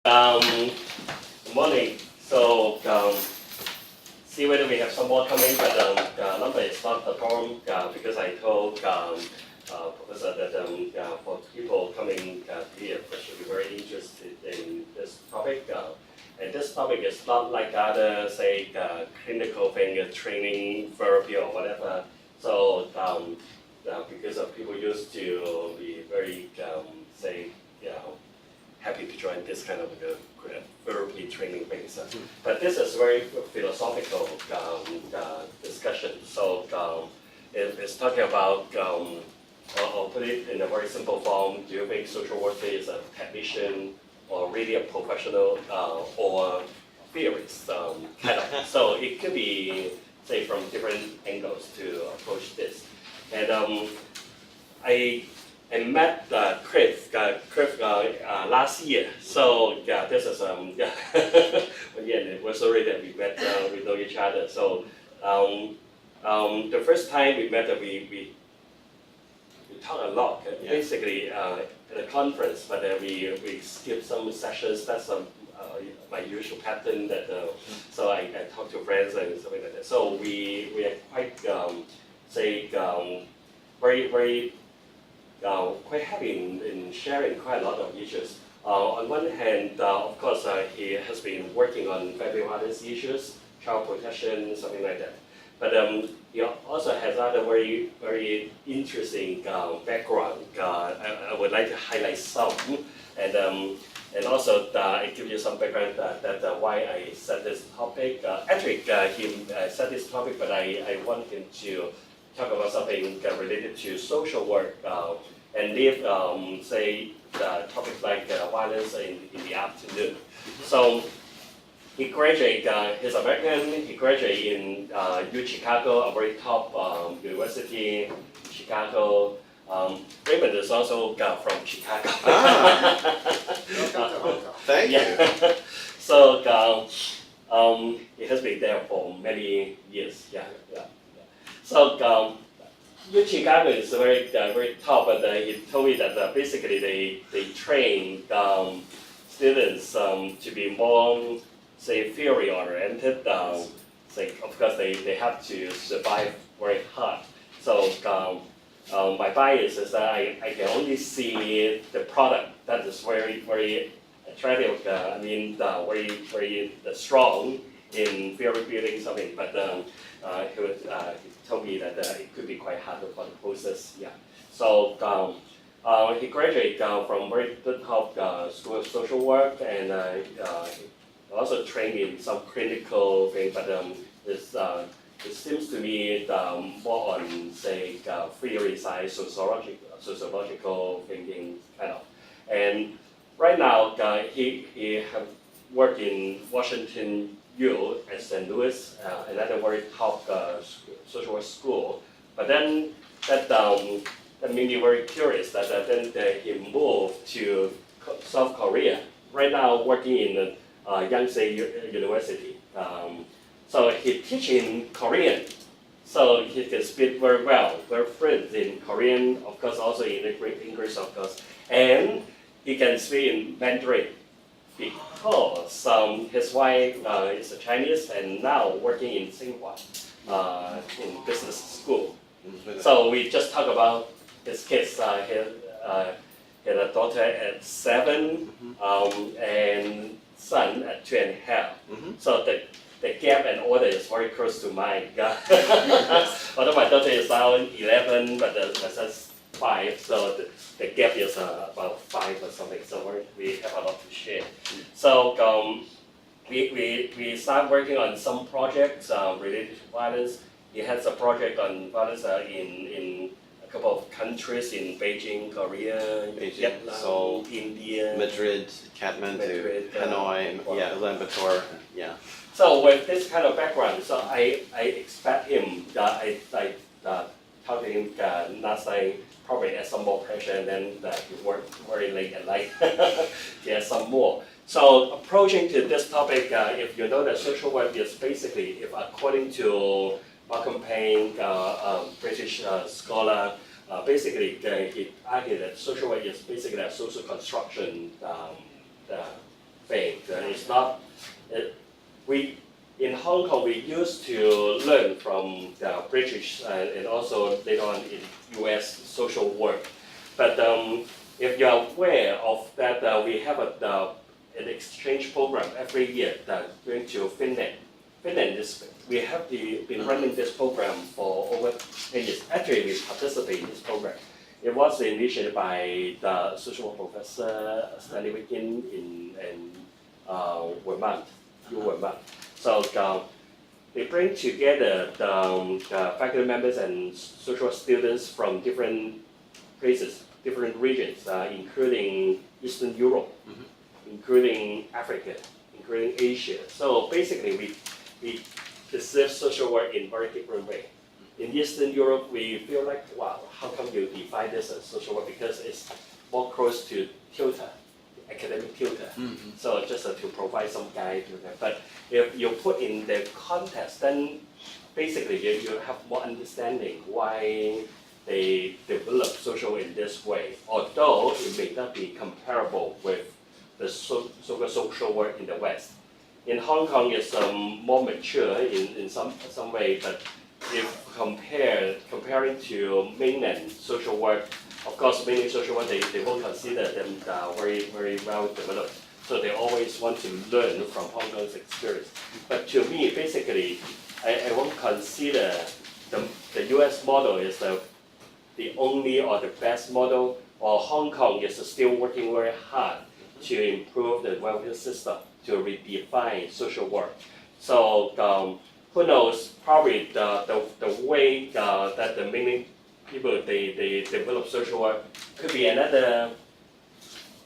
Good morning. So, see whether we have some more coming, but the number is not the problem because I told Professor that for people coming here, they should be very interested in this topic. And this topic is not like other, say, clinical thing, training, therapy, or whatever. So, because of people used to be very, say, happy to join this kind of therapy training things. But this is very philosophical discussion. So it's talking about, I'll put it in a very simple form. Do you think social worker is a technician or really a professional or theorist? Kind of. So it could be, say, from different angles to approach this. And I met Chris last year. So this is 1 year anniversary that we met. We know each other. So the first time we met, we talked a lot. Basically at a conference, but we skipped some sessions. That's my usual pattern. That so I talk to friends and something like that. So we are quite very quite happy in sharing quite a lot of issues. On one hand, of course, he has been working on family violence issues, child protection, something like that. But he also has other very interesting background. I would like to highlight some, and also I give you some background that why I set this topic. Actually, he set this topic, but I want him to talk about something related to social work and leave, say, topics like violence in the afternoon. So he graduated, he's American, he graduated in U Chicago, a very top university in Chicago. Raymond is also from Chicago. Thank you. So he has been there for many years. So U Chicago is very top, but he told me that basically they train students to be more, say, theory oriented. Say, of course, they have to survive very hard. So my bias is that I can only see the product that is very attractive. Very strong in theory building something, but he told me that it could be quite hard for the process. So he graduated from very good top school of social work, and he also trained in some clinical thing. But it seems to me more on, say, theory side, sociological thinking kind of. And right now he have worked in Washington U at St. Louis, another very top social work school. But then that made me very curious that then he moved to South Korea. Right now working in Yonsei University. So he teaches in Korean. So he can speak very well, very fluent in Korean, of course also in English, of course. And he can speak in Mandarin, because his wife is a Chinese and now working in Tsinghua in business school. So we just talk about his kids. He had a daughter at 7 and son at 2.5. So the gap and order is very close to mine. Although my daughter is now 11, but my son's 5, so the gap is about 5 or something. So we have a lot to share. So we start working on some projects related to violence. He has a project on violence in a couple of countries in Beijing, Korea, Vietnam, Seoul, India, Madrid, Kathmandu, Hanoi, Ulaanbaatar, So with this kind of background, so I expect him. I talked to him last night, probably add some more pressure, and then he worked very late at night to add some more. So approaching to this topic, if you know that social work is basically, if according to Malcolm Payne, British scholar, basically he argued that social work is basically a social construction thing. it's not. We in Hong Kong we used to learn from the British and also later on in U.S. social work, but if you are aware of that, we have an exchange program every year that going to Finland. Finland we have been running this program for over 10 years. Actually, we participate in this program. It was initiated by the social work professor Stanley Wiggin in Vermont, Vermont. So they bring together the faculty members and social work students from different places, different regions, including Eastern Europe, including Africa, including Asia. So basically, we perceive social work in very different way. In Eastern Europe, we feel like, wow, how come you define this as social work? Because it's more close to tutor, academic tutor. So just to provide some guide to them. But if you put in the context, then basically you have more understanding why they develop social in this way. Although it may not be comparable with the social work in the West. In Hong Kong, it's more mature in some way, but if comparing to mainland social work, of course, mainland social work, they won't consider them very, very well developed. So they always want to learn from Hong Kong's experience. But to me, basically, I won't consider the US model is the only or the best model, or Hong Kong is still working very hard to improve the welfare system, to redefine social work. So who knows, probably the way that the mainland people they develop social work could be another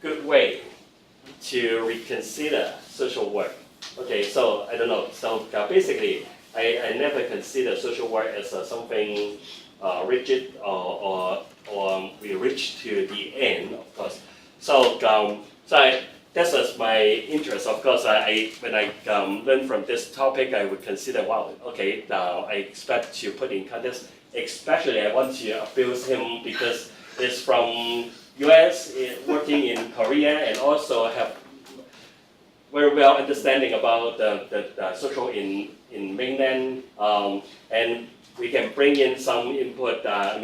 good way to reconsider social work. Okay, so I don't know. So basically, I never consider social work as something rigid or we reach to the end, of course. So that's just my interest. Of course, when I learn from this topic, I would consider, wow, okay, now I expect to put in context. Especially, I want to abuse him because he's from US, working in Korea, and also have very well understanding about the social in mainland, and we can bring in some input. About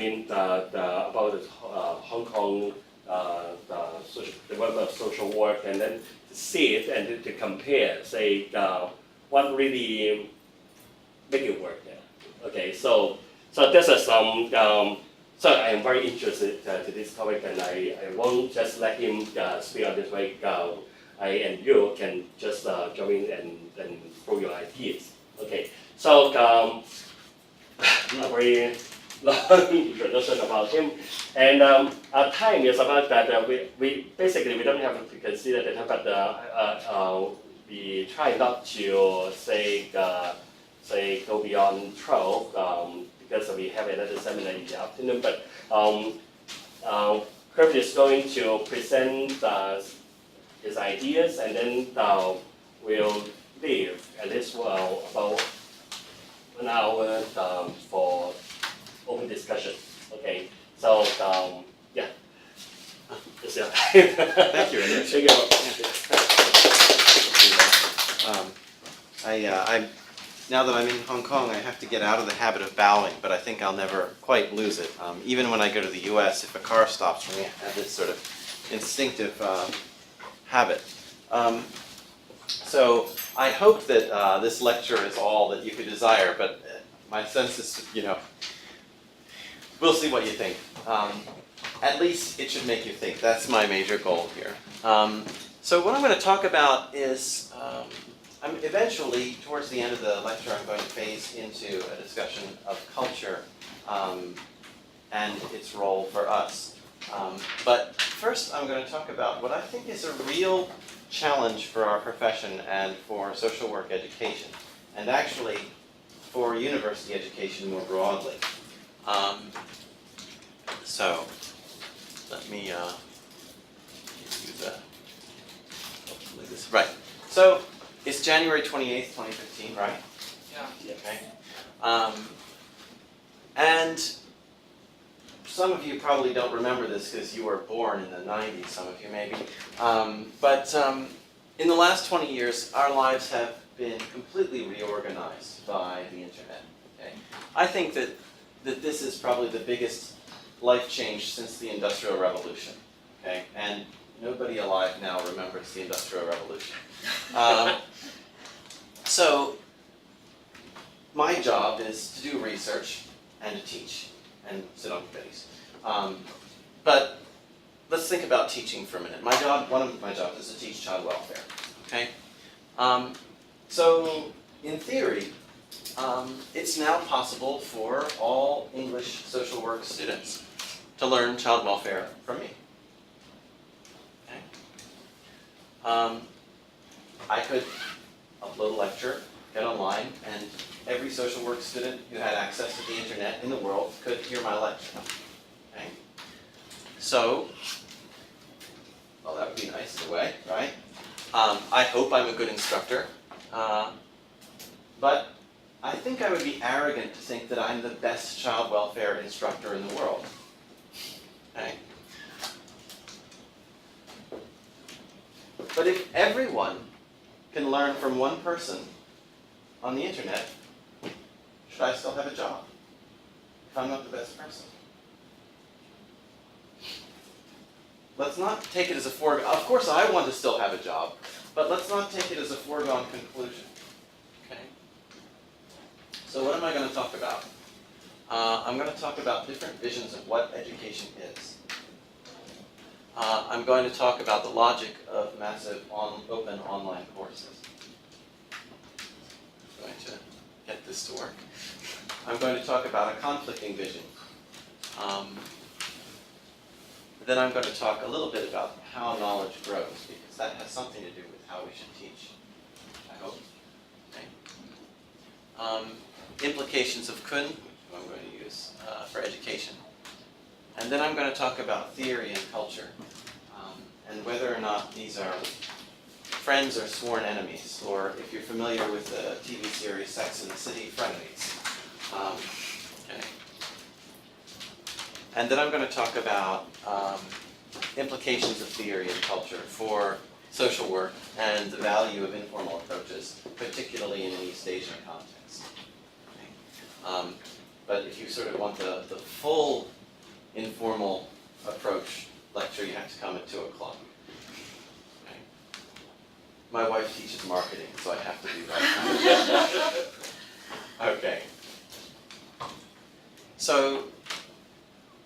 the Hong Kong, the development of social work, and then to see it and to compare, say, what really make it work there. Okay, so this is some. So I am very interested to this topic, and I won't just let him speak on this way. I and you can just join in and throw your ideas. Okay, so a very long introduction about him, and our time is about that. We basically we don't have to consider the time, but we try not to say go beyond 12 because we have another seminar in the afternoon. But Kurt is going to present his ideas, and then we'll leave at least about 1 hour for open discussion. Okay, so yeah, it's your time. Thank you, Rich. Thank I'm now that I'm in Hong Kong, I have to get out of the habit of bowing, but I think I'll never quite lose it. Even when I go to the U.S., if a car stops for me, I have this sort of instinctive habit. So I hope that this lecture is all that you could desire, but my sense is, we'll see what you think. At least it should make you think. That's my major goal here. So what I'm going to talk about is, eventually, towards the end of the lecture, I'm going to phase into a discussion of culture and its role for us. But first, I'm going to talk about what I think is a real challenge for our profession and for social work education, and actually for university education more broadly. So let me give you the right. So it's January 28th, 2015, right? Yeah. Okay. And some of you probably don't remember this because you were born in the 90s, some of you maybe. But in the last 20 years, our lives have been completely reorganized by the internet. Okay? I think that this is probably the biggest life change since the Industrial Revolution. Okay? And nobody alive now remembers the Industrial Revolution. So my job is to do research and to teach and sit on committees. But let's think about teaching for a minute. One of my jobs is to teach child welfare. Okay? So in theory, it's now possible for all English social work students to learn child welfare from me. Okay? I could upload a lecture, get online, and every social work student who had access to the internet in the world could hear my lecture. Okay? So, well, that would be nice in a way, right? I hope I'm a good instructor, but I think I would be arrogant to think that I'm the best child welfare instructor in the world. Okay? But if everyone can learn from one person on the internet, should I still have a job if I'm not the best person? Let's not take it as a foregone. Of course, I want to still have a job, but let's not take it as a foregone conclusion. Okay. So what am I going to talk about? I'm going to talk about different visions of what education is. I'm going to talk about the logic of massive open online courses. I'm going to get this to work. I'm going to talk about a conflicting vision. Then I'm going to talk a little bit about how knowledge grows, because that has something to do with how we should teach, I hope. Okay. Implications of Kuhn, which I'm going to use for education. And then I'm going to talk about theory and culture, and whether or not these are friends or sworn enemies, or if you're familiar with the TV series Sex and the City, frenemies. Okay. And then I'm going to talk about implications of theory and culture for social work and the value of informal approaches, particularly in an East Asian context. Okay. But if you sort of want the full informal approach lecture, you have to come at 2 o'clock. Okay. My wife teaches marketing, so I have to do that. Okay. So,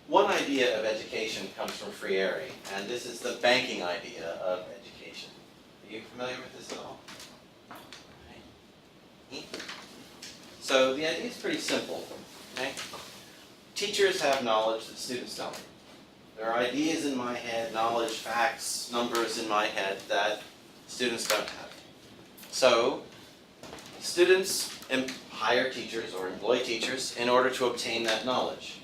one idea of education comes from Freire, and this is the banking idea of education. Are you familiar with this at all? Okay. So the idea is pretty simple. Okay? Teachers have knowledge that students don't. There are ideas in my head, knowledge, facts, numbers in my head that students don't have. So students hire teachers or employ teachers in order to obtain that knowledge.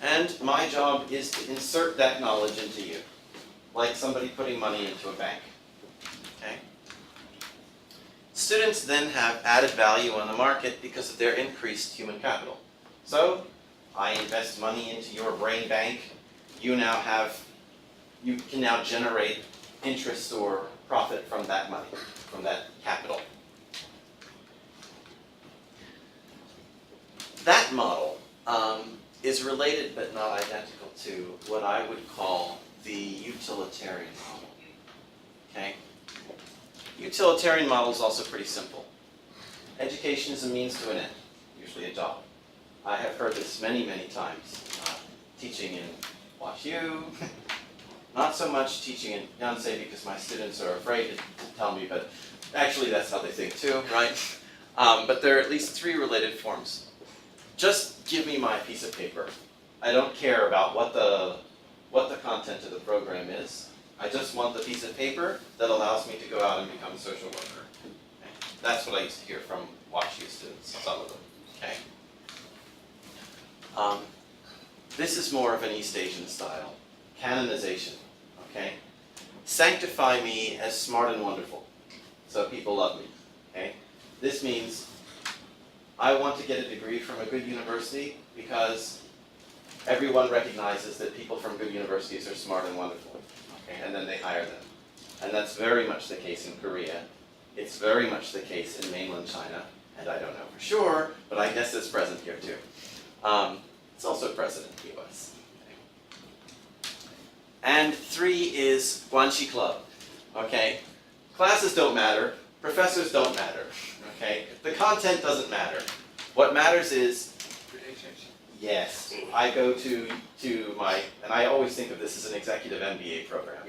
And my job is to insert that knowledge into you, like somebody putting money into a bank. Okay? Students then have added value on the market because of their increased human capital. So, I invest money into your brain bank. You can now generate interest or profit from that money, from that capital. That model is related but not identical to what I would call the utilitarian model. Okay? Utilitarian model is also pretty simple. Education is a means to an end, usually a job. I have heard this many, many times, teaching in WashU, not so much teaching in Yonsei because my students are afraid to tell me, but actually that's how they think too, right? But there are at least 3 related forms. Just give me my piece of paper. I don't care about what the content of the program is. I just want the piece of paper that allows me to go out and become a social worker. Okay? That's what I used to hear from WashU students, some of them. Okay? This is more of an East Asian style. Canonization. Okay? Sanctify me as smart and wonderful, so people love me. Okay? This means I want to get a degree from a good university because everyone recognizes that people from good universities are smart and wonderful. okay, and then they hire them. And that's very much the case in Korea. It's very much the case in mainland China, and I don't know for sure, but I guess it's present here too. It's also present in the US. And 3 is Guanxi Club, okay? Classes don't matter, professors don't matter, okay? The content doesn't matter. What matters is, yes, I go to my, and I always think of this as an executive MBA program.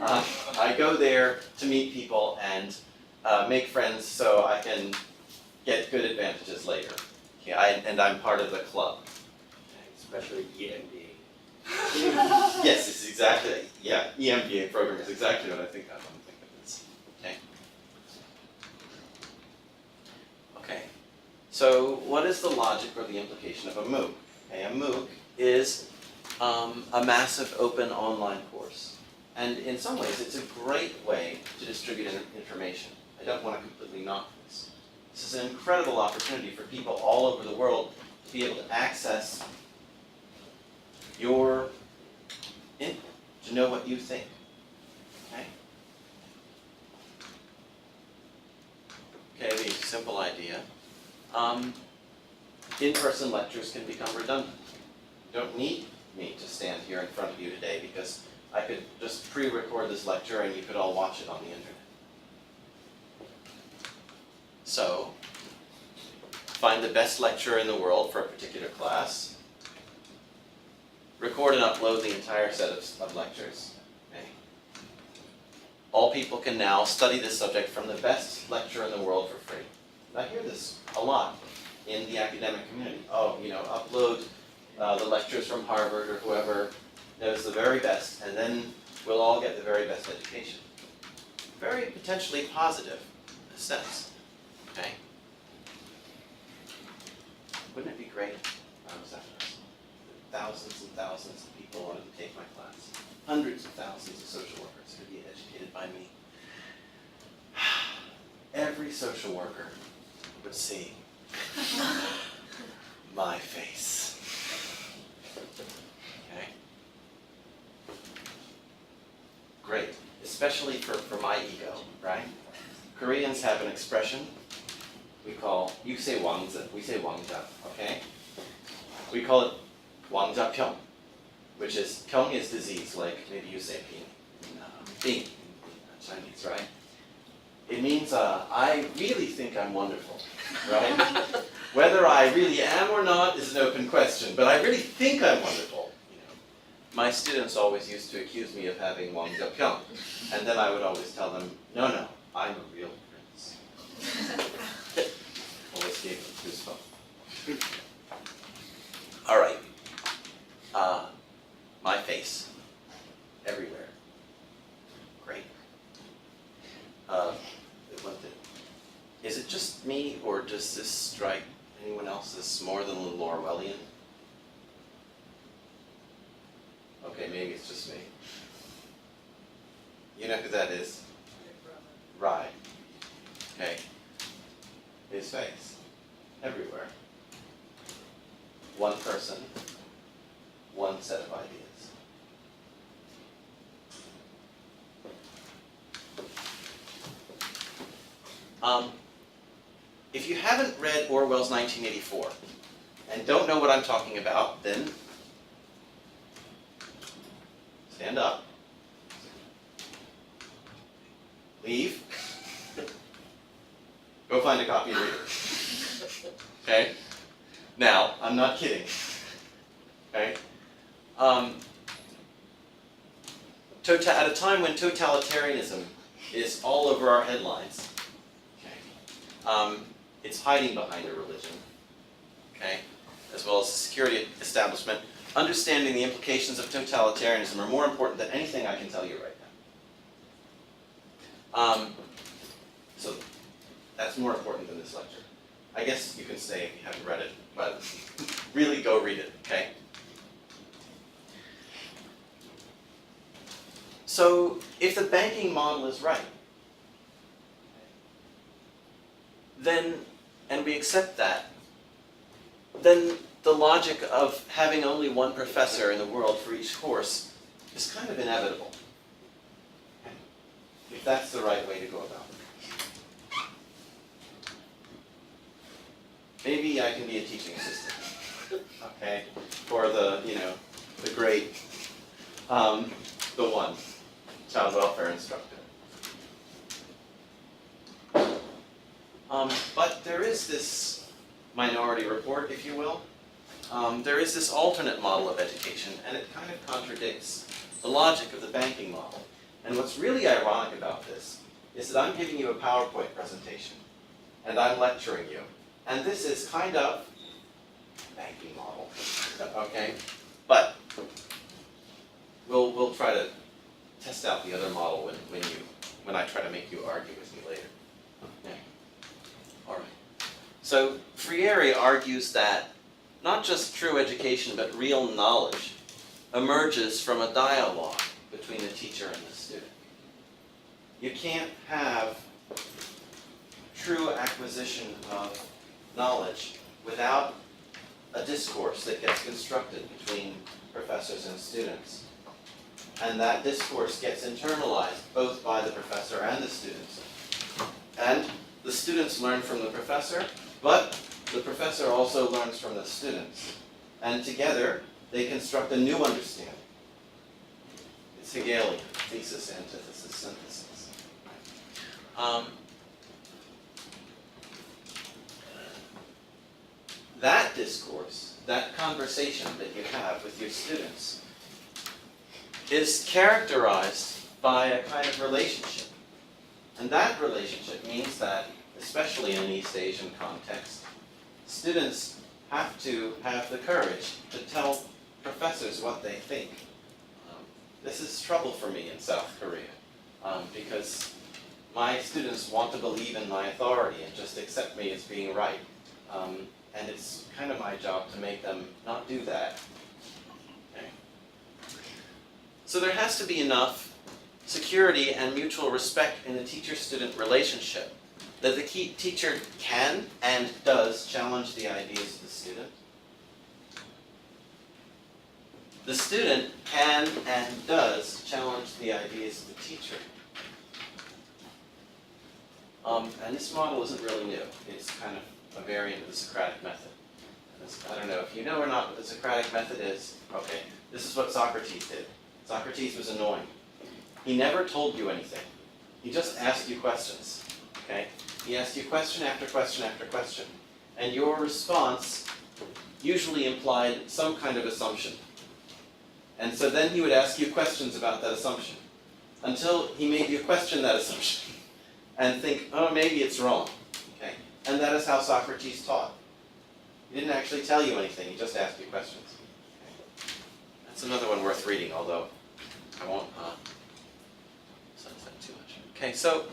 I go there to meet people and make friends so I can get good advantages later. Okay, and I'm part of the club. Especially EMBA. Yes, it's exactly, yeah, EMBA program is exactly what I think of when I think of this. Okay. Okay. So what is the logic or the implication of a MOOC? Okay, a MOOC is a massive open online course. And in some ways, it's a great way to distribute information. I don't want to completely knock this. This is an incredible opportunity for people all over the world to be able to access your input, to know what you think. Okay? Okay, the simple idea. In-person lectures can become redundant. You don't need me to stand here in front of you today because I could just pre-record this lecture and you could all watch it on the internet. So, find the best lecturer in the world for a particular class, record and upload the entire set of lectures. Okay. All people can now study this subject from the best lecturer in the world for free. And I hear this a lot in the academic community. Oh, upload the lectures from Harvard or whoever knows the very best, and then we'll all get the very best education. Very potentially positive in a sense. Okay? Wouldn't it be great if I was after us? Thousands and thousands of people wanted to take my class. Hundreds of thousands of social workers could be educated by me. Every social worker would see my face. Okay? Great. Especially for my ego, right? Koreans have an expression we call, you say wangzi, we say wangja, okay? We call it wangja pyong, which is, pyong is disease, like maybe you say ping in Chinese, right? It means I really think I'm wonderful, right? Whether I really am or not is an open question, but I really think I'm wonderful. My students always used to accuse me of having wangja pyong, and then I would always tell them, no, I'm a real prince. Always gave them goosebumps. All right. My face. Everywhere. Great. Is it just me, or does this strike anyone else as more than a little Orwellian? Okay, maybe it's just me. You know who that is? Right. Okay. His face. Everywhere. One person. One set of ideas. If you haven't read Orwell's 1984 and don't know what I'm talking about, then stand up. Leave. Go find a copy and read it. Okay? Now, I'm not kidding. Okay? At a time when totalitarianism is all over our headlines, okay, it's hiding behind a religion, okay, as well as the security establishment. Understanding the implications of totalitarianism are more important than anything I can tell you right now. So that's more important than this lecture. I guess you can stay if you haven't read it, but really go read it, okay? So if the banking model is right, then, and we accept that, then the logic of having only one professor in the world for each course is kind of inevitable. if that's the right way to go about it. Maybe I can be a teaching assistant, okay, for the, the great, the one, child welfare instructor. But there is this minority report, if you will. There is this alternate model of education, and it kind of contradicts the logic of the banking model. And what's really ironic about this is that I'm giving you a PowerPoint presentation, and I'm lecturing you. And this is kind of a banking model, okay? But we'll try to test out the other model when I try to make you argue with me later. Okay. All right. So Freire argues that not just true education, but real knowledge emerges from a dialogue between the teacher and the student. You can't have true acquisition of knowledge without a discourse that gets constructed between professors and students. And that discourse gets internalized both by the professor and the students. And the students learn from the professor, but the professor also learns from the students. And together, they construct a new understanding. It's Hegelian, thesis, antithesis, synthesis. That discourse, that conversation that you have with your students, is characterized by a kind of relationship. And that relationship means that, especially in an East Asian context, students have to have the courage to tell professors what they think. This is trouble for me in South Korea, because my students want to believe in my authority and just accept me as being right. And it's kind of my job to make them not do that. Okay. So there has to be enough security and mutual respect in the teacher-student relationship that the teacher can and does challenge the ideas of the student. The student can and does challenge the ideas of the teacher. And this model isn't really new. It's kind of a variant of the Socratic method. I don't know if you know or not what the Socratic method is. Okay, this is what Socrates did. Socrates was annoying. He never told you anything. He just asked you questions. Okay? He asked you question after question after question. And your response usually implied some kind of assumption. And so then he would ask you questions about that assumption until he made you question that assumption and think, oh, maybe it's wrong. Okay? And that is how Socrates taught. He didn't actually tell you anything, he just asked you questions. Okay? That's another one worth reading, although I won't say too much. Okay, so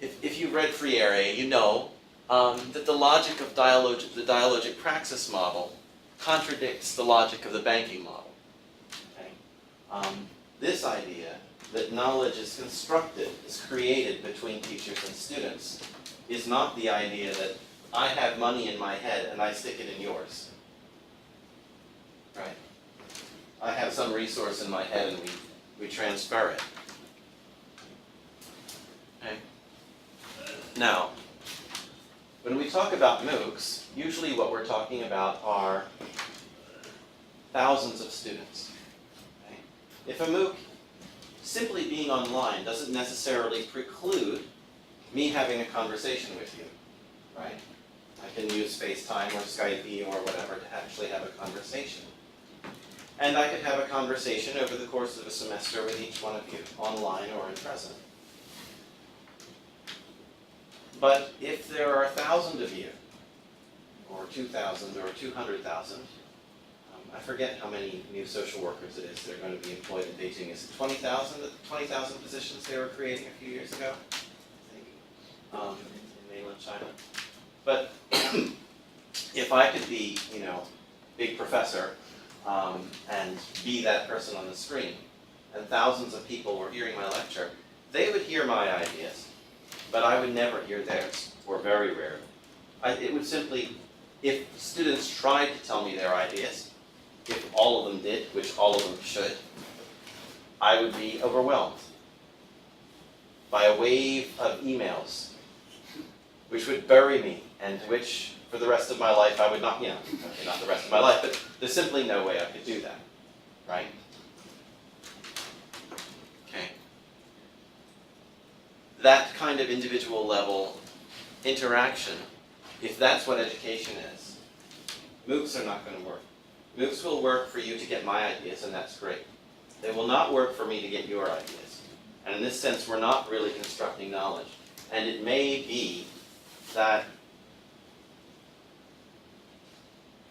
if you've read Freire, you know that the logic of the dialogic praxis model contradicts the logic of the banking model. Okay? This idea that knowledge is constructed, is created between teachers and students, is not the idea that I have money in my head and I stick it in yours. Right? I have some resource in my head and we transfer it. Okay? Now, when we talk about MOOCs, usually what we're talking about are thousands of students. Okay? If a MOOC simply being online doesn't necessarily preclude me having a conversation with you, right? I can use FaceTime or Skype or whatever to actually have a conversation. And I could have a conversation over the course of a semester with each one of you, online or in person. But if there are 1,000 of you, or 2,000 or 200,000, I forget how many new social workers it is that are going to be employed in Beijing. Is it 20,000? 20,000 positions they were creating a few years ago, I think, in mainland China. But if I could be, big professor and be that person on the screen, and thousands of people were hearing my lecture, they would hear my ideas, but I would never hear theirs, or very rarely. It would simply, if students tried to tell me their ideas, if all of them did, which all of them should, I would be overwhelmed. by a wave of emails, which would bury me, and which, for the rest of my life, I would not, okay, not the rest of my life, but there's simply no way I could do that, right? Okay. That kind of individual level interaction, if that's what education is, MOOCs are not going to work. MOOCs will work for you to get my ideas, and that's great. They will not work for me to get your ideas. And in this sense, we're not really constructing knowledge. And it may be that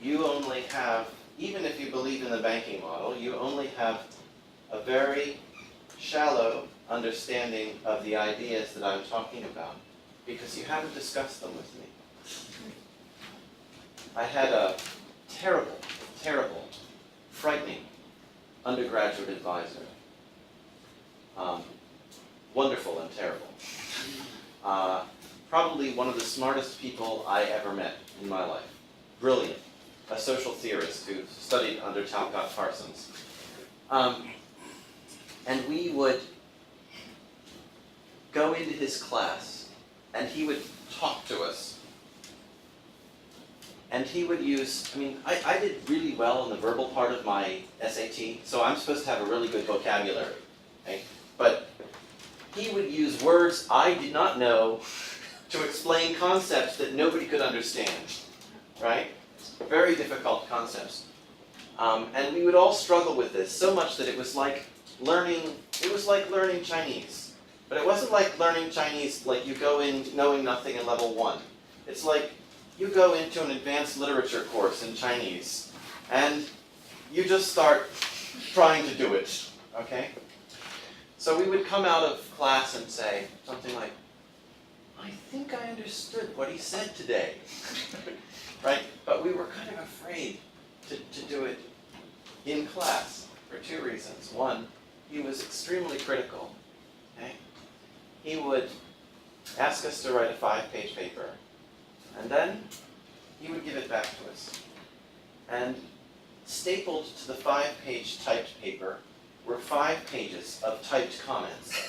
you only have, even if you believe in the banking model, you only have a very shallow understanding of the ideas that I'm talking about, because you haven't discussed them with me. I had a terrible, terrible, frightening undergraduate advisor. Wonderful and terrible. Probably one of the smartest people I ever met in my life. Brilliant. A social theorist who studied under Talcott Parsons. And we would go into his class, and he would talk to us. And he would use, I did really well in the verbal part of my SAT, so I'm supposed to have a really good vocabulary, okay? But he would use words I did not know to explain concepts that nobody could understand, right? Very difficult concepts. And we would all struggle with this so much that it was like learning Chinese. But it wasn't like learning Chinese like you go in knowing nothing in level 1. It's like you go into an advanced literature course in Chinese and you just start trying to do it, okay? So we would come out of class and say something like, I think I understood what he said today, right? But we were kind of afraid to do it in class for 2 reasons. One, he was extremely critical, okay? He would ask us to write a 5-page paper, and then he would give it back to us. And stapled to the 5-page typed paper were 5 pages of typed comments,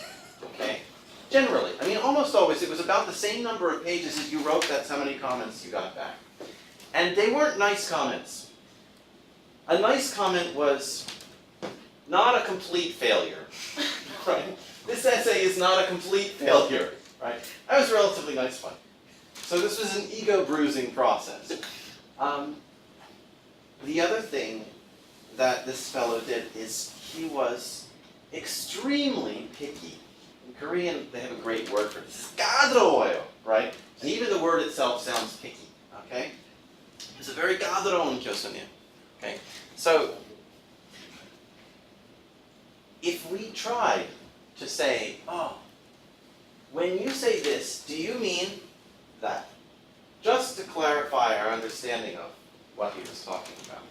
okay? Generally, almost always, it was about the same number of pages as you wrote, that's how many comments you got back. And they weren't nice comments. A nice comment was not a complete failure, right? This essay is not a complete failure, right? That was a relatively nice one. So this was an ego-bruising process. The other thing that this fellow did is he was extremely picky. In Korean, they have a great word for this, gadroyo, right? And even the word itself sounds picky, okay? It's a very gadroon 교수님, okay? So, if we tried to say, oh, when you say this, do you mean that? Just to clarify our understanding of what he was talking about.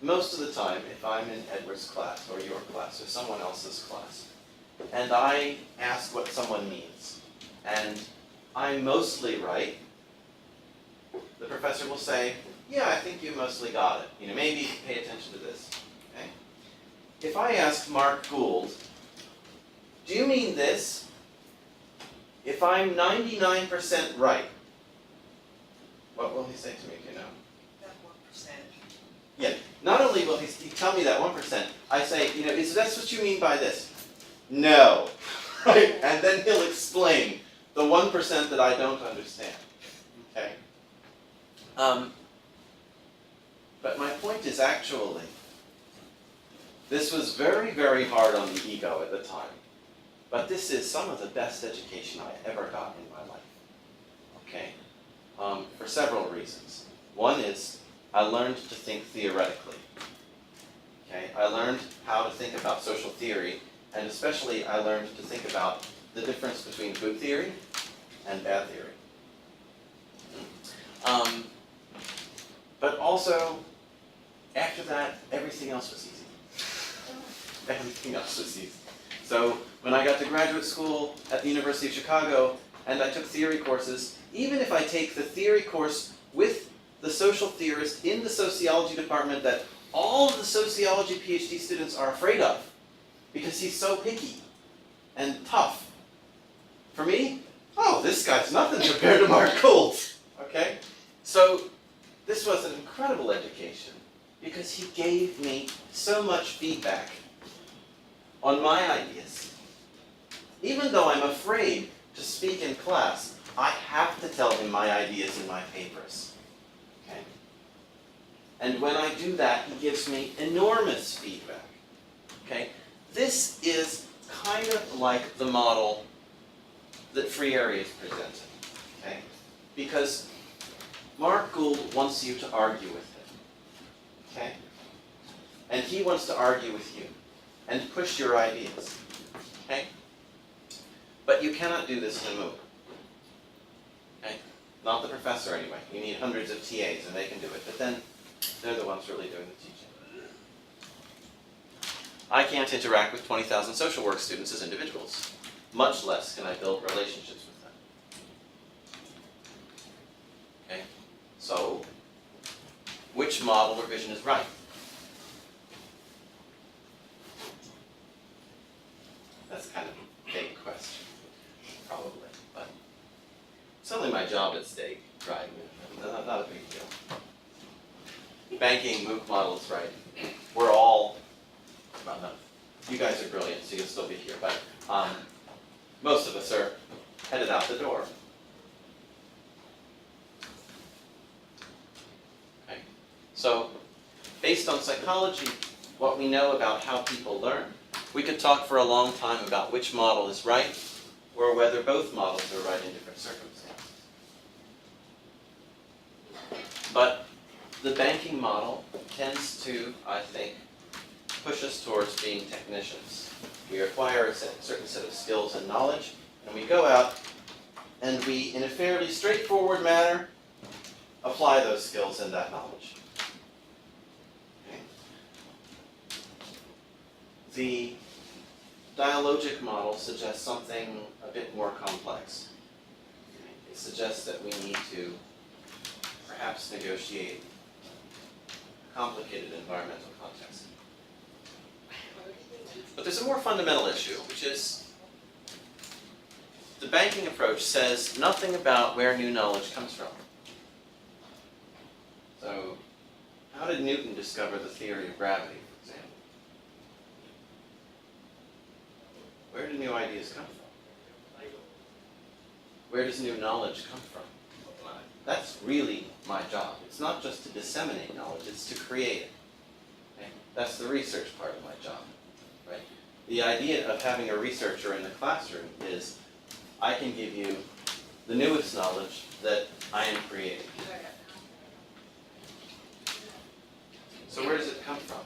Most of the time, if I'm in Edward's class, or your class, or someone else's class, and I ask what someone means, and I'm mostly right, the professor will say, yeah, I think you mostly got it. Maybe pay attention to this. Okay? If I ask Mark Gould, do you mean this? If I'm 99% right, what will he say to me, do you know? That 1%. Yeah, not only will he tell me that 1%, I say, is that what you mean by this? No, right? And then he'll explain the 1% that I don't understand, okay? But my point is actually, this was very, very hard on the ego at the time. But this is some of the best education I ever got in my life, okay? For several reasons. One is, I learned to think theoretically, okay? I learned how to think about social theory, and especially I learned to think about the difference between good theory and bad theory. But also, after that, everything else was easy. Everything else was easy. So when I got to graduate school at the University of Chicago, and I took theory courses, even if I take the theory course with the social theorist in the sociology department that all of the sociology PhD students are afraid of, because he's so picky and tough. For me, oh, this guy's nothing compared to Mark Gould. Okay? So this was an incredible education because he gave me so much feedback on my ideas. Even though I'm afraid to speak in class, I have to tell him my ideas in my papers. Okay? And when I do that, he gives me enormous feedback. Okay? This is kind of like the model that Free Area is presenting. Okay? Because Mark Gould wants you to argue with him. Okay? And he wants to argue with you and push your ideas. Okay? But you cannot do this in a MOOC. Okay? Not the professor anyway. You need hundreds of TAs and they can do it. But then they're the ones really doing the teaching. I can't interact with 20,000 social work students as individuals. Much less can I build relationships with them. Okay? So, which model or vision is right? That's kind of a vague question, probably, but it's only my job at stake, right? Not a big deal. Banking MOOC model is right. We're all, well, no, you guys are brilliant, so you'll still be here, but most of us are headed out the door. Okay. So, based on psychology, what we know about how people learn, we could talk for a long time about which model is right, or whether both models are right in different circumstances. But the banking model tends to, I think, push us towards being technicians. We acquire a certain set of skills and knowledge, and we go out and we, in a fairly straightforward manner, apply those skills and that knowledge. Okay. The dialogic model suggests something a bit more complex. It suggests that we need to perhaps negotiate a complicated environmental context. But there's a more fundamental issue, which is the banking approach says nothing about where new knowledge comes from. So, how did Newton discover the theory of gravity, for example? Where do new ideas come from? Where does new knowledge come from? That's really my job. It's not just to disseminate knowledge, it's to create it. Okay? That's the research part of my job. Right? The idea of having a researcher in the classroom is I can give you the newest knowledge that I am creating. So where does it come from?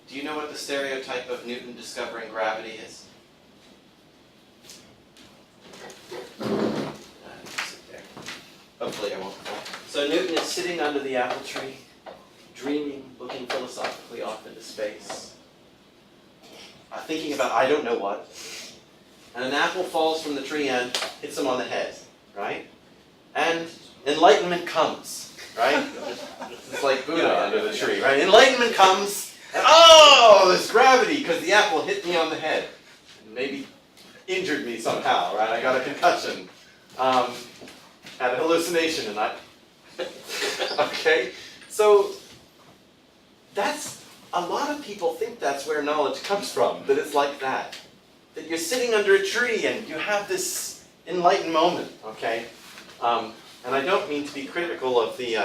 Do you know what the stereotype of Newton discovering gravity is? Sit there. Hopefully I won't fall. So Newton is sitting under the apple tree, dreaming, looking philosophically off into space, thinking about I don't know what, and an apple falls from the tree and hits him on the head, right? And enlightenment comes, right? It's like Buddha under the tree, right? Enlightenment comes, and oh, there's gravity because the apple hit me on the head, and maybe injured me somehow, right? I got a concussion, had a hallucination, and I, okay? So that's, a lot of people think that's where knowledge comes from, that it's like that. That you're sitting under a tree and you have this enlightened moment, okay? And I don't mean to be critical of the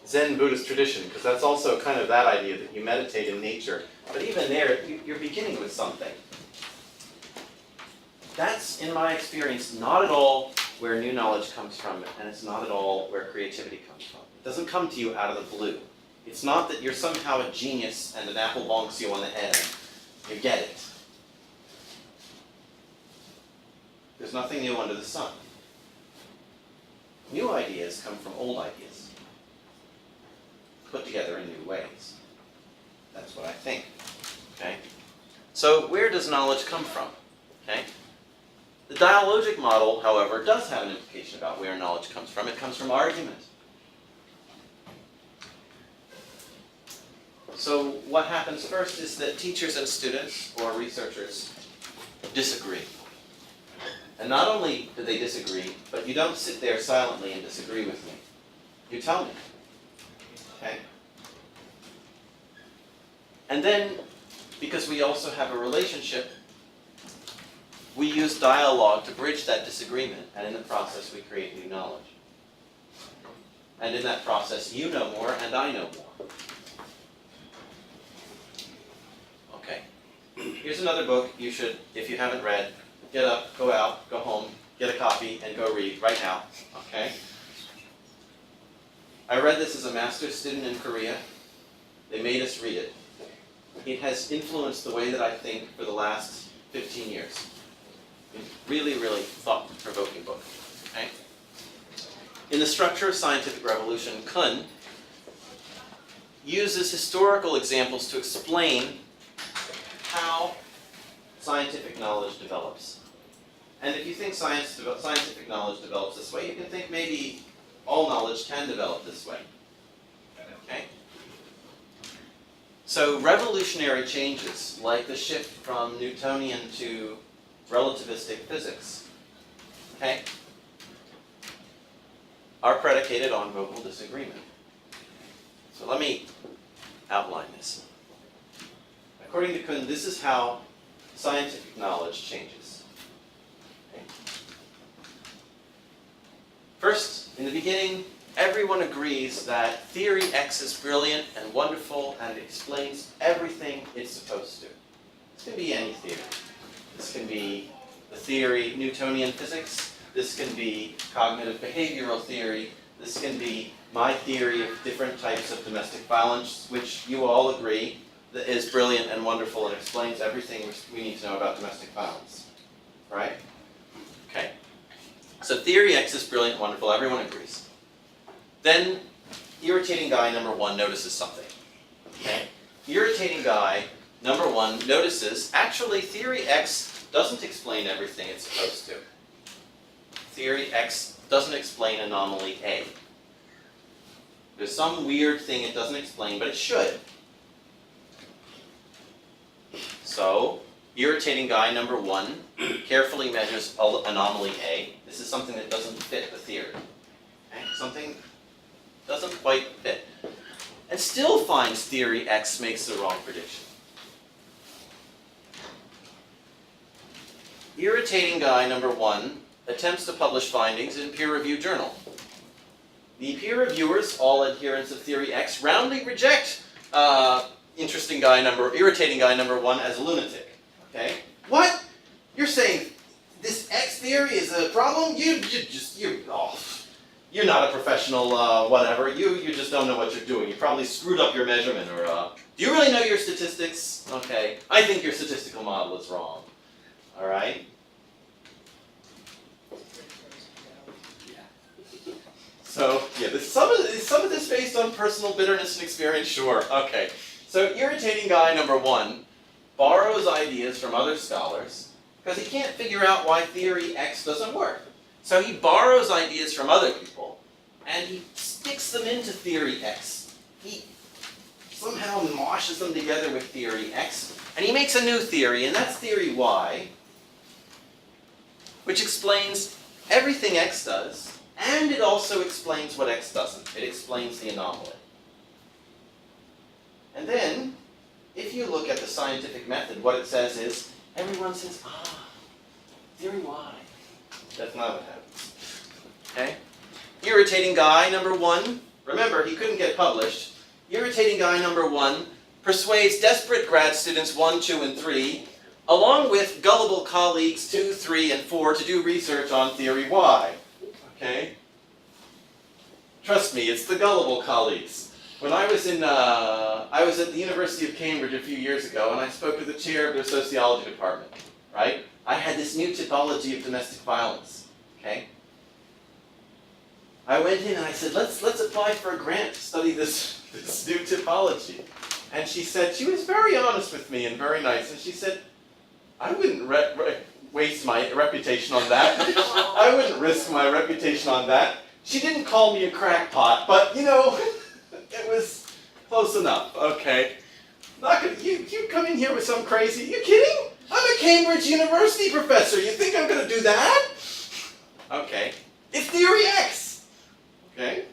Zen Buddhist tradition, because that's also kind of that idea that you meditate in nature. But even there, you're beginning with something. That's, in my experience, not at all where new knowledge comes from, and it's not at all where creativity comes from. It doesn't come to you out of the blue. It's not that you're somehow a genius and an apple bonks you on the head and you get it. There's nothing new under the sun. New ideas come from old ideas, put together in new ways. That's what I think. Okay? So where does knowledge come from? Okay? The dialogic model, however, does have an implication about where knowledge comes from. It comes from argument. So what happens first is that teachers and students or researchers disagree. And not only do they disagree, but you don't sit there silently and disagree with me. You tell me. Okay? And then, because we also have a relationship, we use dialogue to bridge that disagreement, and in the process we create new knowledge. And in that process, you know more and I know more. Okay. Here's another book you should, if you haven't read, get up, go out, go home, get a copy, and go read right now. Okay? I read this as a master's student in Korea. They made us read it. It has influenced the way that I think for the last 15 years. Really, really thought-provoking book. Okay? In The Structure of Scientific Revolution, Kuhn uses historical examples to explain how scientific knowledge develops. And if you think scientific knowledge develops this way, you can think maybe all knowledge can develop this way. Okay? So revolutionary changes, like the shift from Newtonian to relativistic physics, okay, are predicated on vocal disagreement. So let me outline this. According to Kuhn, this is how scientific knowledge changes. Okay. First, in the beginning, everyone agrees that theory X is brilliant and wonderful and it explains everything it's supposed to. This can be any theory. This can be the theory Newtonian physics. This can be cognitive behavioral theory. This can be my theory of different types of domestic violence, which you all agree that is brilliant and wonderful and explains everything we need to know about domestic violence. Right? Okay. So theory X is brilliant and wonderful. Everyone agrees. Then irritating guy number one notices something. Okay? Irritating guy number one notices, actually, theory X doesn't explain everything it's supposed to. Theory X doesn't explain anomaly A. There's some weird thing it doesn't explain, but it should. So, irritating guy number one carefully measures anomaly A. This is something that doesn't fit the theory. Okay? Something doesn't quite fit. And still finds theory X makes the wrong prediction. Irritating guy number one attempts to publish findings in a peer-reviewed journal. The peer reviewers, all adherents of theory X, roundly reject irritating guy number one as a lunatic. Okay? What? You're saying this X theory is a problem? You're not a professional whatever. You just don't know what you're doing. You probably screwed up your measurement, or do you really know your statistics? Okay, I think your statistical model is wrong. All right. So yeah, some of this based on personal bitterness and experience. Sure. Okay. So irritating guy number one borrows ideas from other scholars because he can't figure out why theory X doesn't work. So he borrows ideas from other people and he sticks them into theory X. He somehow moshes them together with theory X, and he makes a new theory, and that's theory Y, which explains everything X does, and it also explains what X doesn't. It explains the anomaly. And then, if you look at the scientific method, what it says is, everyone says, theory Y. That's not what happens. Okay? Irritating guy number one, remember, he couldn't get published. Irritating guy number one persuades desperate grad students 1, 2, and 3, along with gullible colleagues 2, 3, and 4 to do research on theory Y. Okay? Trust me, it's the gullible colleagues. When I was at the University of Cambridge a few years ago, and I spoke to the chair of their sociology department, right? I had this new typology of domestic violence, okay? I went in and I said, let's apply for a grant to study this new typology. And she was very honest with me and very nice, and she said, I wouldn't waste my reputation on that. I wouldn't risk my reputation on that. She didn't call me a crackpot, but it was close enough, okay? Not gonna, you come in here with some crazy, you kidding? I'm a Cambridge University professor. You think I'm gonna do that? Okay. It's theory X. Okay?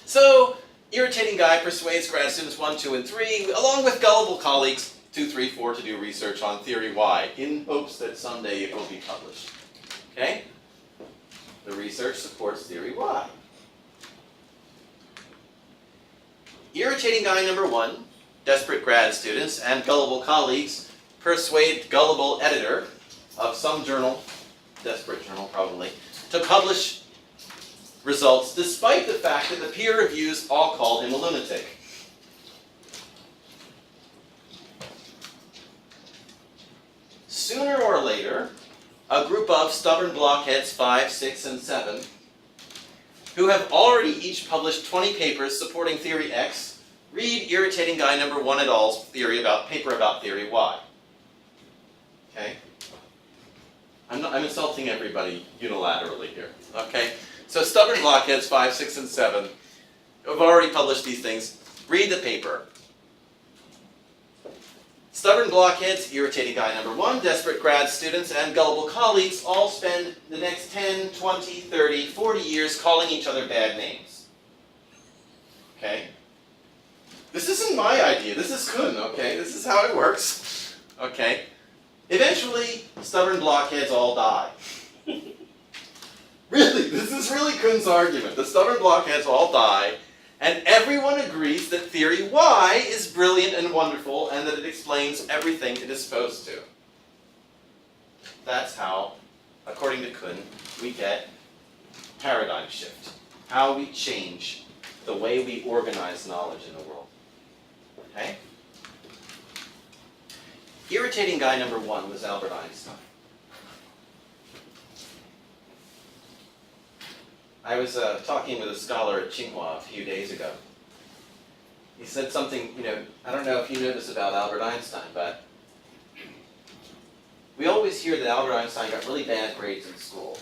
So, irritating guy persuades grad students 1, 2, and 3, along with gullible colleagues 2, 3, 4 to do research on theory Y, in hopes that someday it will be published. Okay? The research supports theory Y. Irritating guy number 1, desperate grad students and gullible colleagues persuade gullible editor of some journal, desperate journal probably, to publish results despite the fact that the peer reviews all called him a lunatic. Sooner or later, a group of stubborn blockheads 5, 6, and 7, who have already each published 20 papers supporting theory X, read irritating guy number 1 et al.'s paper about theory Y. Okay? I'm insulting everybody unilaterally here. Okay? So stubborn blockheads 5, 6, and 7 who have already published these things, read the paper. Stubborn blockheads, irritating guy number 1, desperate grad students, and gullible colleagues all spend the next 10, 20, 30, 40 years calling each other bad names. Okay? This isn't my idea, this is Kuhn, okay? This is how it works. Okay? Eventually, stubborn blockheads all die. Really, this is really Kuhn's argument. The stubborn blockheads all die, and everyone agrees that theory Y is brilliant and wonderful, and that it explains everything it is supposed to. That's how, according to Kuhn, we get paradigm shift. How we change the way we organize knowledge in the world. Okay? Irritating guy number 1 was Albert Einstein. I was talking with a scholar at Tsinghua a few days ago. He said something, I don't know if you know this about Albert Einstein, but we always hear that Albert Einstein got really bad grades in school.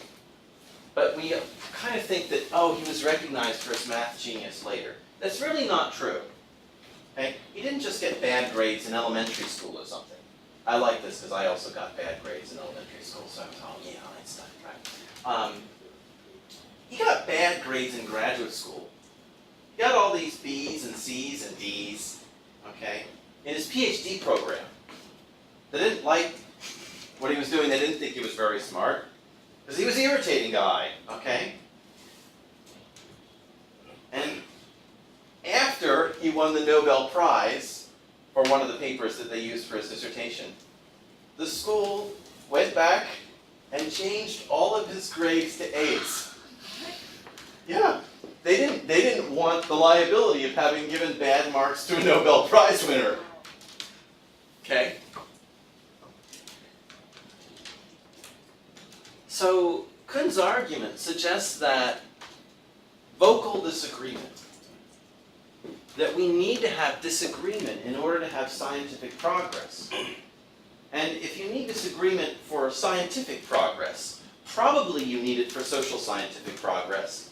But we kind of think that, he was recognized for his math genius later. That's really not true. Okay? He didn't just get bad grades in elementary school or something. I like this because I also got bad grades in elementary school, so I was, Einstein, right? He got bad grades in graduate school. He got all these B's and C's and D's, okay, in his PhD program. They didn't like what he was doing. They didn't think he was very smart because he was an irritating guy, okay? And after he won the Nobel Prize for one of the papers that they used for his dissertation, the school went back and changed all of his grades to A's. Yeah, they didn't want the liability of having given bad marks to a Nobel Prize winner. Okay? So Kuhn's argument suggests that vocal disagreement, that we need to have disagreement in order to have scientific progress. And if you need disagreement for scientific progress, probably you need it for social scientific progress.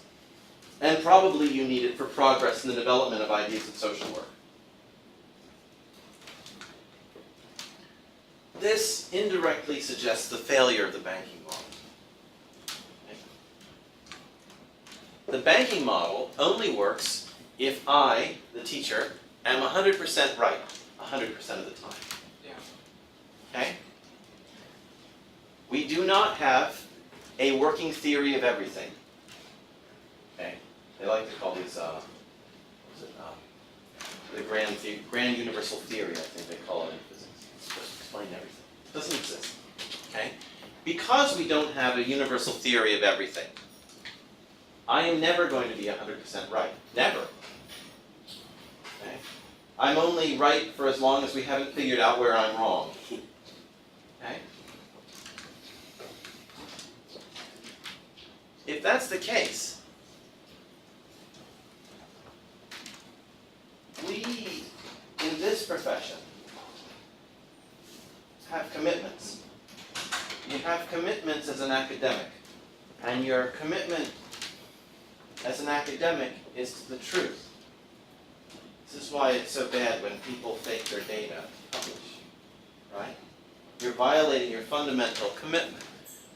And probably you need it for progress in the development of ideas in social work. This indirectly suggests the failure of the banking model. The banking model only works if I, the teacher, am 100% right 100% of the time. Okay? We do not have a working theory of everything. Okay? They like to call these, the grand universal theory, I think they call it in physics. It's supposed to explain everything. It doesn't exist. Okay? Because we don't have a universal theory of everything, I am never going to be 100% right. Never. Okay? I'm only right for as long as we haven't figured out where I'm wrong. Okay? If that's the case, we, in this profession, have commitments. You have commitments as an academic, and your commitment as an academic is to the truth. This is why it's so bad when people fake their data to publish, right? You're violating your fundamental commitment.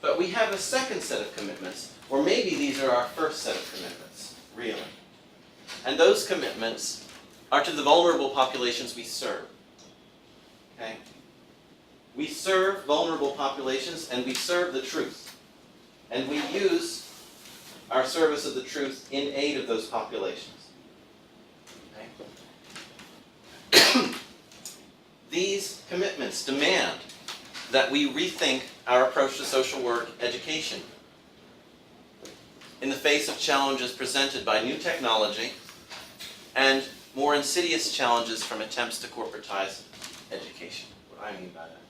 But we have a second set of commitments, or maybe these are our first set of commitments, really. And those commitments are to the vulnerable populations we serve. Okay? We serve vulnerable populations and we serve the truth. And we use our service of the truth in aid of those populations. Okay? These commitments demand that we rethink our approach to social work education in the face of challenges presented by new technology and more insidious challenges from attempts to corporatize education. What do I mean by that?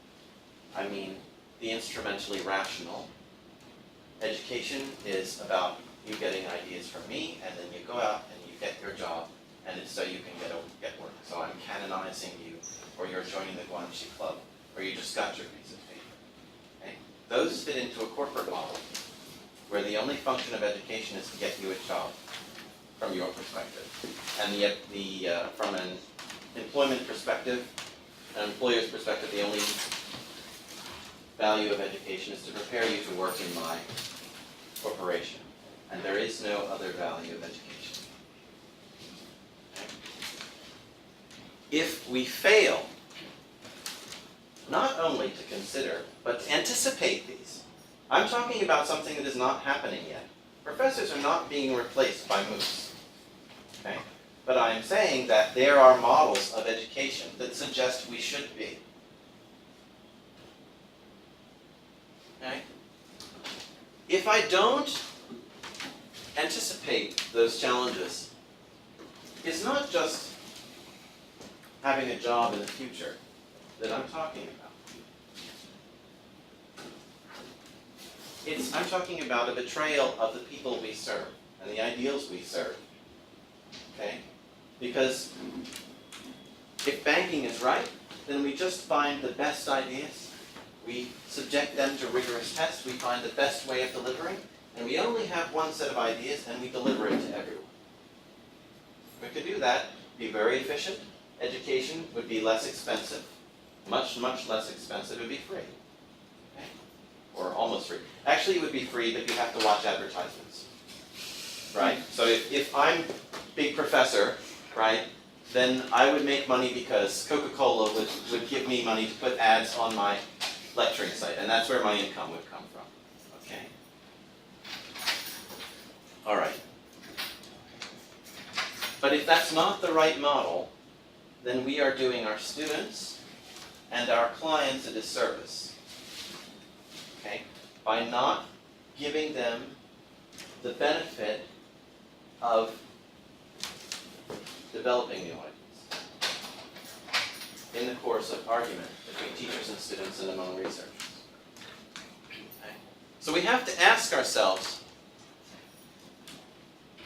I mean the instrumentally rational. Education is about you getting ideas from me, and then you go out and you get your job, and it's so you can get work. So I'm canonizing you, or you're joining the Guanxi Club, or you just got your piece of paper. Okay? Those fit into a corporate model where the only function of education is to get you a job from your perspective. And from an employment perspective, an employer's perspective, the only value of education is to prepare you to work in my corporation. And there is no other value of education. Okay? If we fail not only to consider, but to anticipate these, I'm talking about something that is not happening yet. Professors are not being replaced by MOOCs. Okay? But I'm saying that there are models of education that suggest we should be. Okay? If I don't anticipate those challenges, it's not just having a job in the future that I'm talking about. I'm talking about a betrayal of the people we serve and the ideals we serve. Okay? Because if banking is right, then we just find the best ideas, we subject them to rigorous tests, we find the best way of delivering, and we only have one set of ideas and we deliver it to everyone. If we could do that, be very efficient, education would be less expensive, much, much less expensive, it would be free. Okay? Or almost free. Actually, it would be free, but you have to watch advertisements. Right? So if I'm big professor, right, then I would make money because Coca-Cola would give me money to put ads on my lecturing site, and that's where my income would come from. Okay? All right. But if that's not the right model, then we are doing our students and our clients a disservice. Okay? By not giving them the benefit of developing new ideas in the course of argument between teachers and students and among researchers. Okay? So we have to ask ourselves,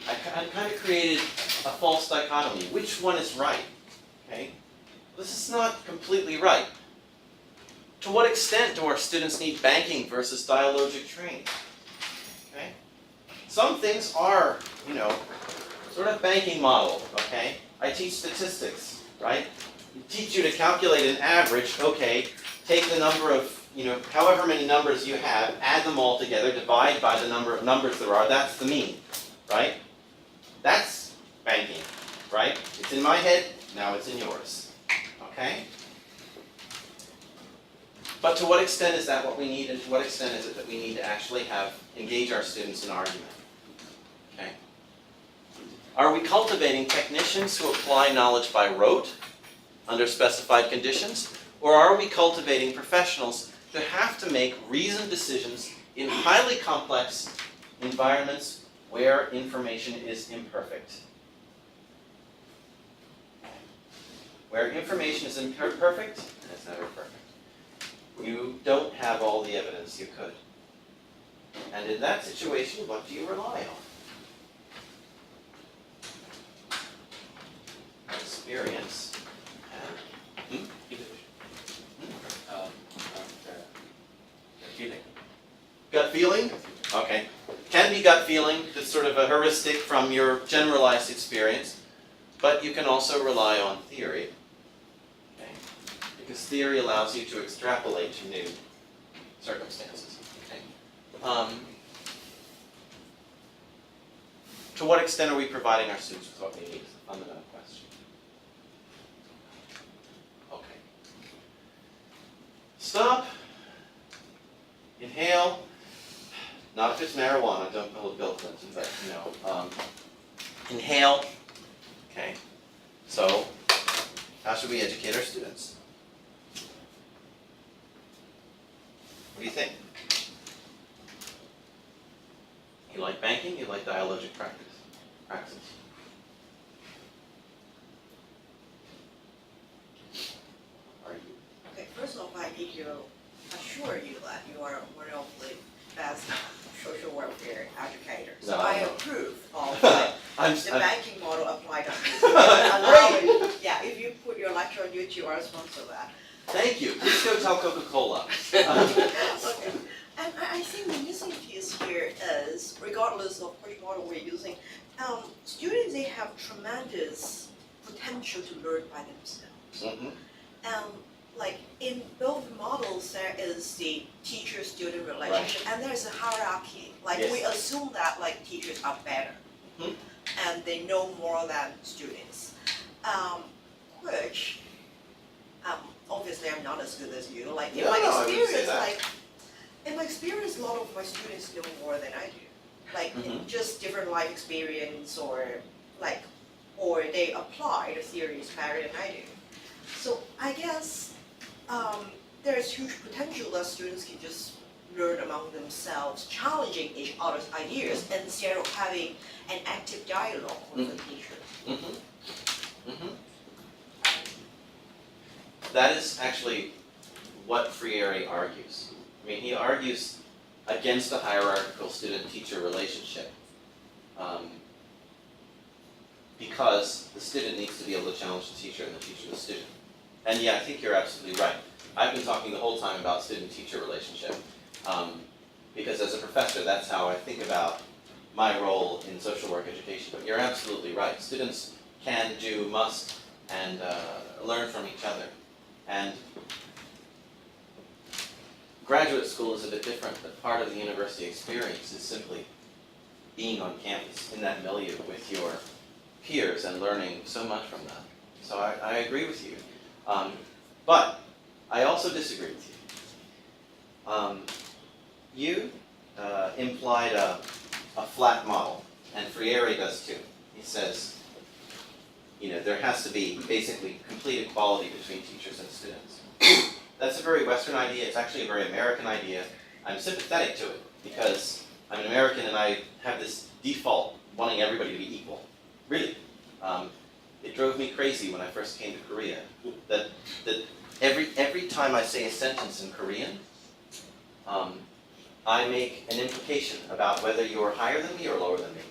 I kind of created a false dichotomy. Which one is right? Okay? This is not completely right. To what extent do our students need banking versus dialogic training? Okay? Some things are, sort of banking model, okay? I teach statistics, right? Teach you to calculate an average, okay, take the number of, however many numbers you have, add them all together, divide by the number of numbers there are, that's the mean, right? That's banking, right? It's in my head, now it's in yours, okay? But to what extent is that what we need, and to what extent is it that we need to actually engage our students in argument? Okay? Are we cultivating technicians who apply knowledge by rote, under specified conditions, or are we cultivating professionals who have to make reasoned decisions in highly complex environments where information is imperfect? Where information is imperfect, and it's never perfect, you don't have all the evidence you could. And in that situation, what do you rely on? Experience. Feeling. Gut feeling? Okay. Can be gut feeling, that's sort of a heuristic from your generalized experience. but you can also rely on theory, okay? Because theory allows you to extrapolate to new circumstances, okay? To what extent are we providing our students with what they need? Is a fundamental question. Okay. Stop. Inhale. Not if it's marijuana, don't pull a Bill Clinton, but no. Inhale. Okay. So, how should we educate our students? What do you think? You like banking? You like dialogic praxis? Are you? Okay, first of all, I need to assure you that you are one of the best social welfare educators. So No, I no. approve of the I'm banking model applied on this. Allowing, yeah, if you put your lecture on YouTube, you are responsible for that. Thank you. Please go tell Coca-Cola. Okay. And I think the missing piece here is, regardless of which model we're using, students, they have tremendous potential to learn by themselves. Mhm. Like in both models, there is the teacher-student relationship, and there's a hierarchy. Like Yes. we assume that like teachers are better, Mhm. and they know more than students, which obviously I'm not as good as you. Like in No, my I wouldn't say experience, that. like in my experience, a lot of my students know more than I do. Like Mhm. just different life experience, or they apply the theories better than I do. So I guess there's huge potential that students can just learn among themselves, challenging each other's ideas instead of having an active dialogue with the teacher. Mhm. Mhm. That is actually what Freire argues. I mean, he argues against a hierarchical student-teacher relationship because the student needs to be able to challenge the teacher and the teacher the student. And yeah, I think you're absolutely right. I've been talking the whole time about student-teacher relationship because as a professor, that's how I think about my role in social work education. But you're absolutely right. Students can, do, must, and learn from each other. And graduate school is a bit different, but part of the university experience is simply being on campus in that milieu with your peers and learning so much from them. So I agree with you. But I also disagree with you. You implied a flat model, and Freire does too. He says, there has to be basically complete equality between teachers and students. That's a very Western idea. It's actually a very American idea. I'm sympathetic to it because I'm an American and I have this default wanting everybody to be equal. Really. It drove me crazy when I first came to Korea that every time I say a sentence in Korean, I make an implication about whether you're higher than me or lower than me.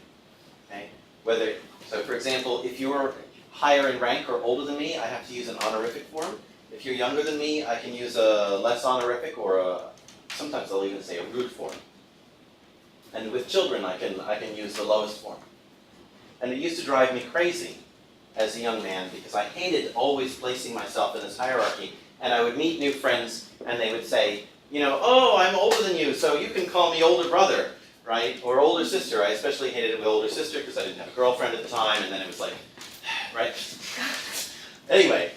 Okay? So for example, if you're higher in rank or older than me, I have to use an honorific form. If you're younger than me, I can use a less honorific or sometimes I'll even say a rude form. And with children, I can use the lowest form. And it used to drive me crazy as a young man because I hated always placing myself in this hierarchy. And I would meet new friends and they would say, oh, I'm older than you, so you can call me older brother, right? Or older sister. I especially hated it with older sister because I didn't have a girlfriend at the time, and then it was like, right? Anyway,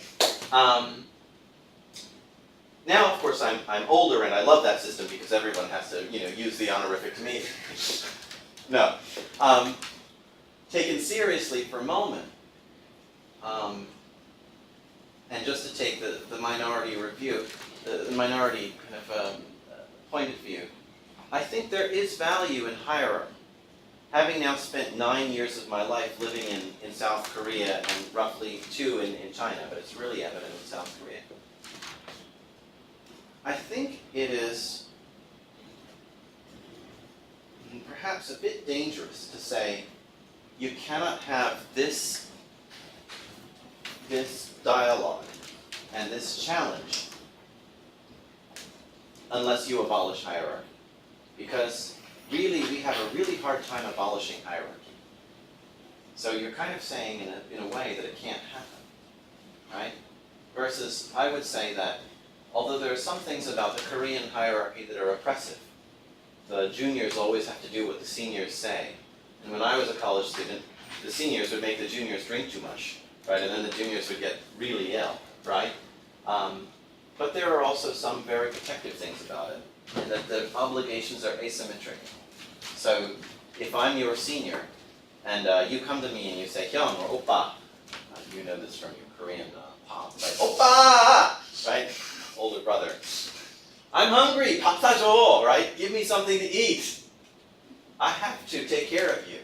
now of course I'm older and I love that system because everyone has to, use the honorific to me. No. Taken seriously for a moment, and just to take the minority review, the minority kind of point of view, I think there is value in hierarchy. Having now spent 9 years of my life living in South Korea and roughly 2 in China, but it's really evident in South Korea, I think it is perhaps a bit dangerous to say you cannot have this dialogue and this challenge unless you abolish hierarchy. Because really, we have a really hard time abolishing hierarchy. So you're kind of saying in a way that it can't happen, right? Versus I would say that although there are some things about the Korean hierarchy that are oppressive, the juniors always have to do what the seniors say. And when I was a college student, the seniors would make the juniors drink too much, right? And then the juniors would get really ill, right? But there are also some very protective things about it, and that the obligations are asymmetric. So if I'm your senior, and you come to me and you say, Hyung or Oppa, you know this from your Korean pop, right? Oppa, right? Older brother. I'm hungry, 밥 사줘, right? Give me something to eat. I have to take care of you.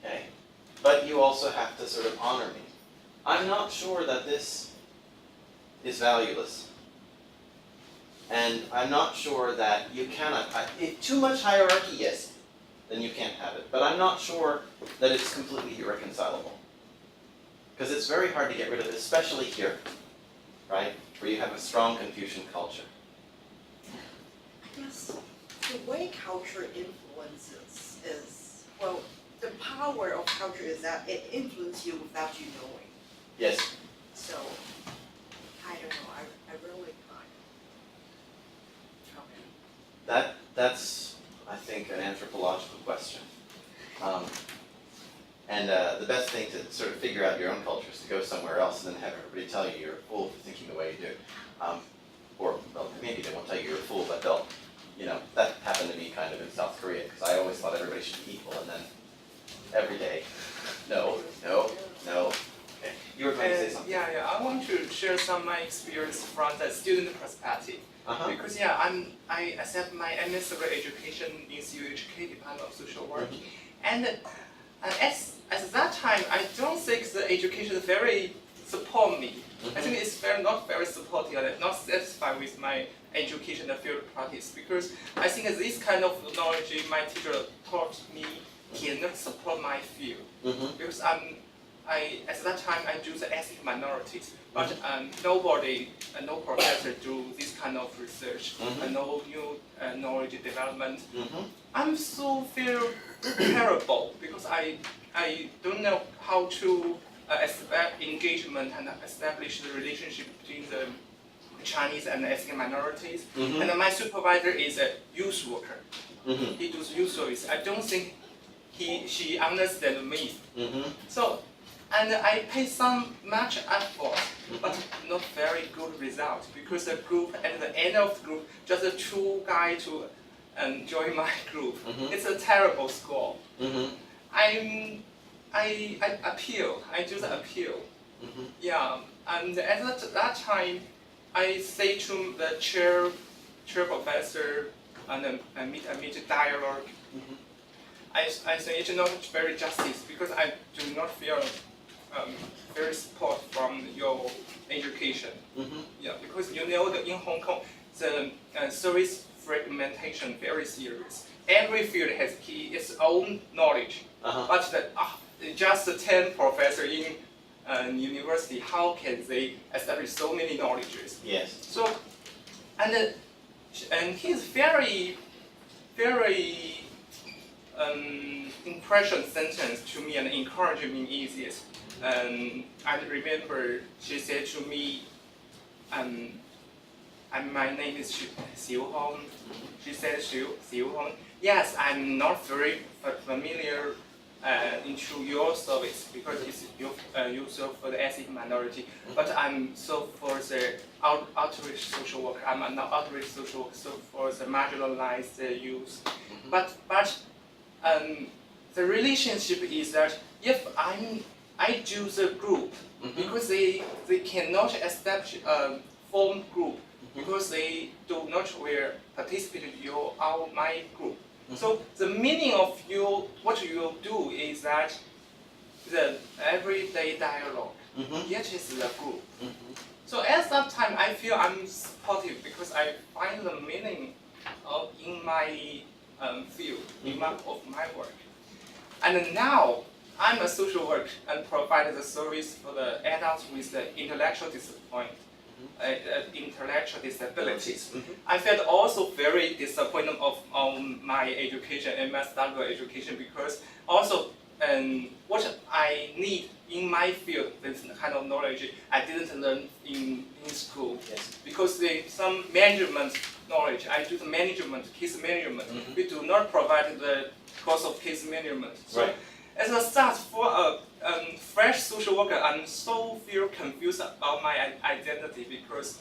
Okay? But you also have to sort of honor me. I'm not sure that this is valueless. And I'm not sure that you cannot, if too much hierarchy, yes, then you can't have it. But I'm not sure that it's completely irreconcilable. Because it's very hard to get rid of it, especially here, right? Where you have a strong Confucian culture. I guess the way culture influences is, well, the power of culture is that it influences you without you knowing. Yes. So, I don't know, I really can't. Okay. That's, I think, an anthropological question. And the best thing to sort of figure out your own culture is to go somewhere else and then have everybody tell you you're a fool for thinking the way you do. Or, well, maybe they won't tell you you're a fool, but they'll, that happened to me kind of in South Korea, because I always thought everybody should be equal, and then every day, no. Okay, you were going to say something. Yeah, I want to share some of my experience from the student perspective. Because I accept my MA Civil Education in CUHK Department of Social Work, and at that time I don't think the education very support me. I think it's not very supportive and not satisfied with my educational field practice, because I think this kind of knowledge my teacher taught me cannot support my field. Because at that time I do the ethnic minorities, but nobody, no professor do this kind of research, no new knowledge development. I'm so feel terrible because I don't know how to engagement and establish the relationship between the Chinese and the ethnic minorities. And my supervisor is a youth worker. He does youth service. I don't think she understands me. So, and I pay some much effort, but not very good result, because the group at the end of the group just a two guy to join my group. It's a terrible score. I appeal. I do the appeal. Yeah, and at that time, I say to the chair professor and meet dialogue. I say it's not very justice, because I do not feel very support from your education. Yeah, because in Hong Kong the service fragmentation very serious. Every field has its own knowledge, but just 10 professors in university, how can they establish so many knowledges? Yes. So, and he's very impression sentence to me and encouraged me easiest. I remember she said to me, my name is Xiu Hong. She said, Xiu Hong, yes, I'm not very familiar into your service, because it's you serve for the ethnic minority, but I'm so for the outreach social worker. I'm an outreach social worker, so for the marginalized youth. But the relationship is that if I do the group, because they cannot establish a form group, because they do not participate in my group. So the meaning of what you do is that the everyday dialogue, yet is the group. So at that time I feel I'm supportive, because I find the meaning in my field, of my work. And now I'm a social worker and provide the service for the adults with the intellectual disabilities. I felt also very disappointed on my education and my standard education, because also what I need in my field, this kind of knowledge I didn't learn in school. Yes. Because some management knowledge, I do the management, case management. Mhm. We do not provide the course of case management. So Right. as a start for a fresh social worker, I'm so feel confused about my identity because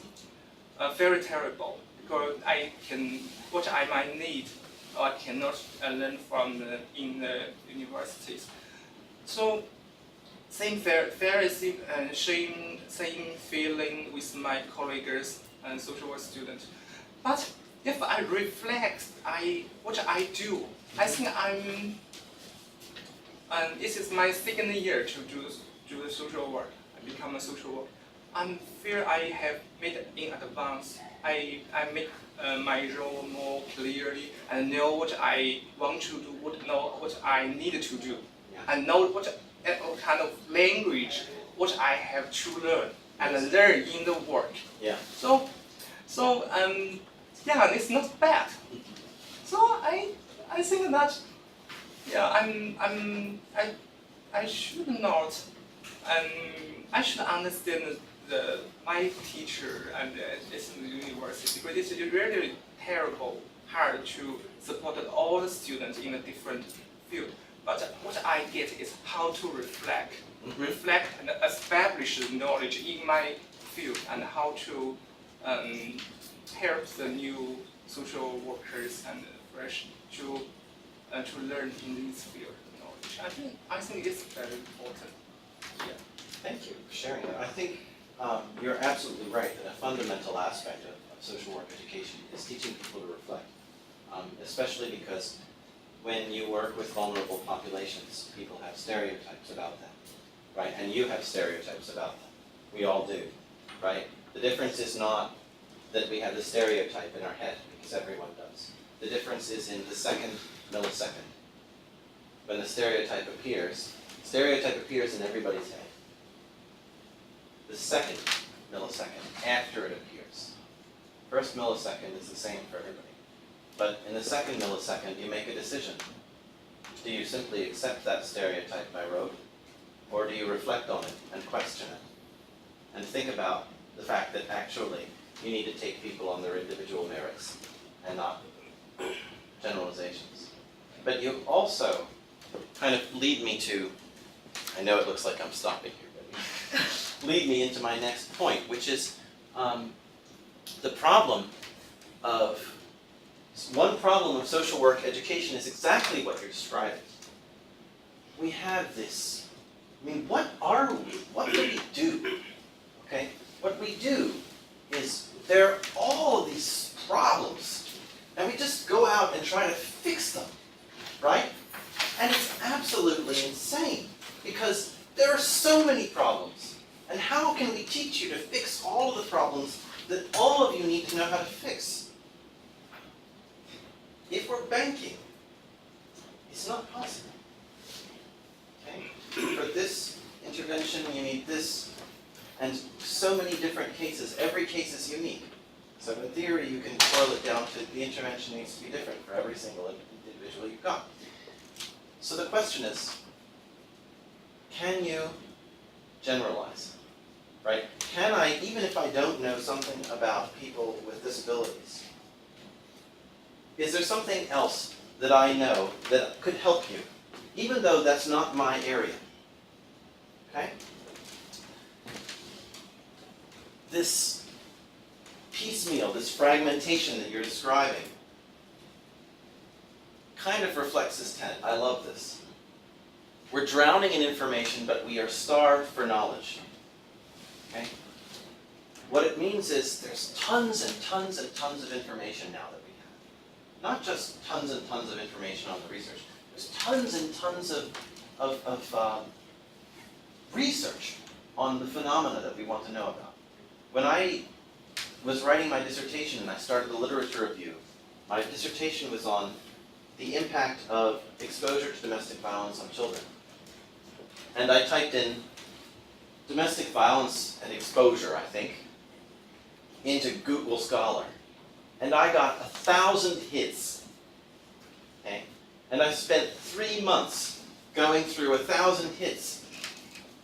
very terrible. Because what I might need, or I cannot learn from in the universities. So same same feeling with my colleagues and social work students. But if I reflect, what I do, I think this is my second year to do the social work. I become a social worker. I feel I have made in advance. I make my role more clearly and know what I want to do, know what I need to do, and know what kind of language what I have to learn and learn in the work. Yeah. So yeah, it's not bad. So I think that I should not I should understand my teacher and this university because it's really terrible hard to support all the students in a different field. But what I get is how to reflect and establish the knowledge in my field and how to help the new social workers and fresh to learn in this field knowledge. I think it's very important. Thank you for sharing that. I think you're absolutely right that a fundamental aspect of social work education is teaching people to reflect, especially because when you work with vulnerable populations, people have stereotypes about them, right? And you have stereotypes about them. We all do, right? The difference is not that we have the stereotype in our head, because everyone does. The difference is in the second millisecond. When the stereotype appears in everybody's head. The second millisecond after it appears. First millisecond is the same for everybody. But in the second millisecond, you make a decision. Do you simply accept that stereotype by rote, or do you reflect on it and question it? And think about the fact that actually you need to take people on their individual merits and not generalizations. But you also kind of lead me to, I know it looks like I'm stopping here, but lead me into my next point, which is the problem of, one problem of social work education is exactly what you're describing. We have this, I mean, what are we? What do we do? Okay, what we do is there are all of these problems, and we just go out and try to fix them, right? And it's absolutely insane, because there are so many problems. And how can we teach you to fix all of the problems that all of you need to know how to fix? If we're banking, it's not possible. Okay? For this intervention, you need this, and so many different cases. Every case is unique. So in theory, you can boil it down to the intervention needs to be different for every single individual you've got. So the question is, can you generalize? Right? Can I, even if I don't know something about people with disabilities, is there something else that I know that could help you, even though that's not my area? Okay? This piecemeal, this fragmentation that you're describing, kind of reflects this tenet. I love this. We're drowning in information, but we are starved for knowledge. Okay? What it means is there's tons and tons and tons of information now that we have. Not just tons and tons of information on the research. There's tons and tons of research on the phenomena that we want to know about. When I was writing my dissertation and I started the literature review, my dissertation was on the impact of exposure to domestic violence on children. And I typed in domestic violence and exposure, I think, into Google Scholar. And I got 1,000 hits. Okay? And I spent 3 months going through 1,000 hits,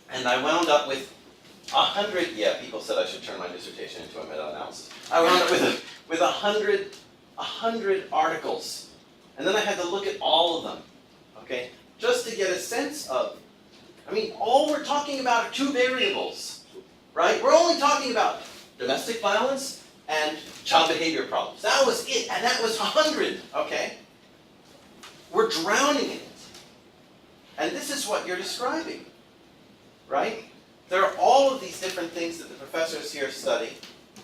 and I wound up with 100, yeah, people said I should turn my dissertation into a meta-analysis. I wound up with 100 articles, and then I had to look at all of them, okay, just to get a sense of, I mean, all we're talking about are 2 variables, right? We're only talking about domestic violence and child behavior problems. That was it, and that was 100, okay? We're drowning in it. And this is what you're describing, right? There are all of these different things that the professors here study,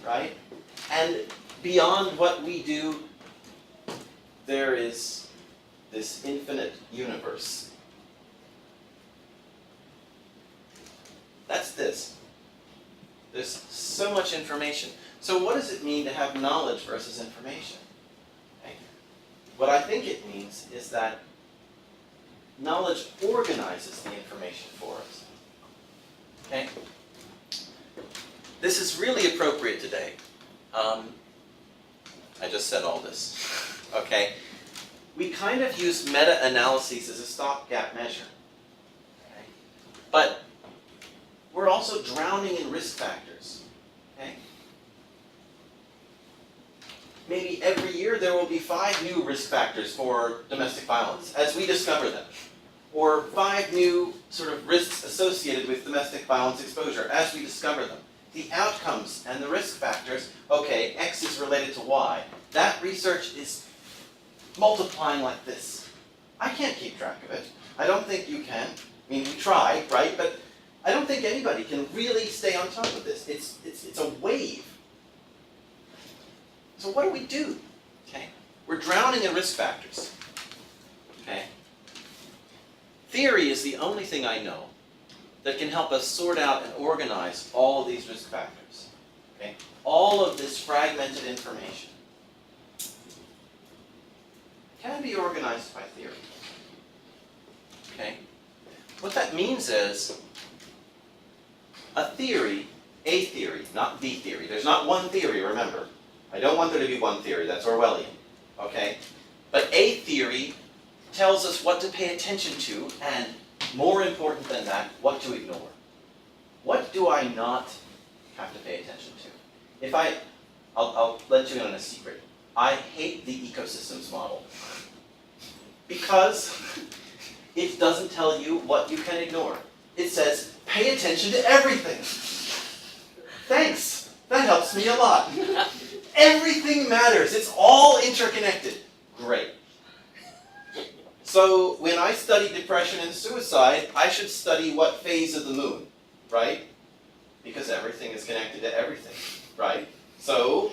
right? And beyond what we do, there is this infinite universe. That's this. There's so much information. So what does it mean to have knowledge versus information? Okay. What I think it means is that knowledge organizes the information for us. Okay? This is really appropriate today. I just said all this. Okay? We kind of use meta-analyses as a stopgap measure. Okay? But we're also drowning in risk factors. Okay? Maybe every year there will be 5 new risk factors for domestic violence as we discover them. Or 5 new sort of risks associated with domestic violence exposure as we discover them. The outcomes and the risk factors, okay, X is related to Y. That research is multiplying like this. I can't keep track of it. I don't think you can. I mean, we try, right? But I don't think anybody can really stay on top of this. It's a wave. So what do we do? Okay, we're drowning in risk factors. Okay. Theory is the only thing I know that can help us sort out and organize all of these risk factors. Okay? All of this fragmented information can be organized by theory. Okay? What that means is a theory, not the theory. There's not one theory, remember. I don't want there to be one theory, that's Orwellian. Okay? But a theory tells us what to pay attention to, and more important than that, what to ignore. What do I not have to pay attention to? I'll let you in on a secret. I hate the ecosystems model because it doesn't tell you what you can ignore. It says, pay attention to everything. Thanks, that helps me a lot. Everything matters, it's all interconnected. Great. So when I study depression and suicide, I should study what phase of the moon, right? Because everything is connected to everything, right? So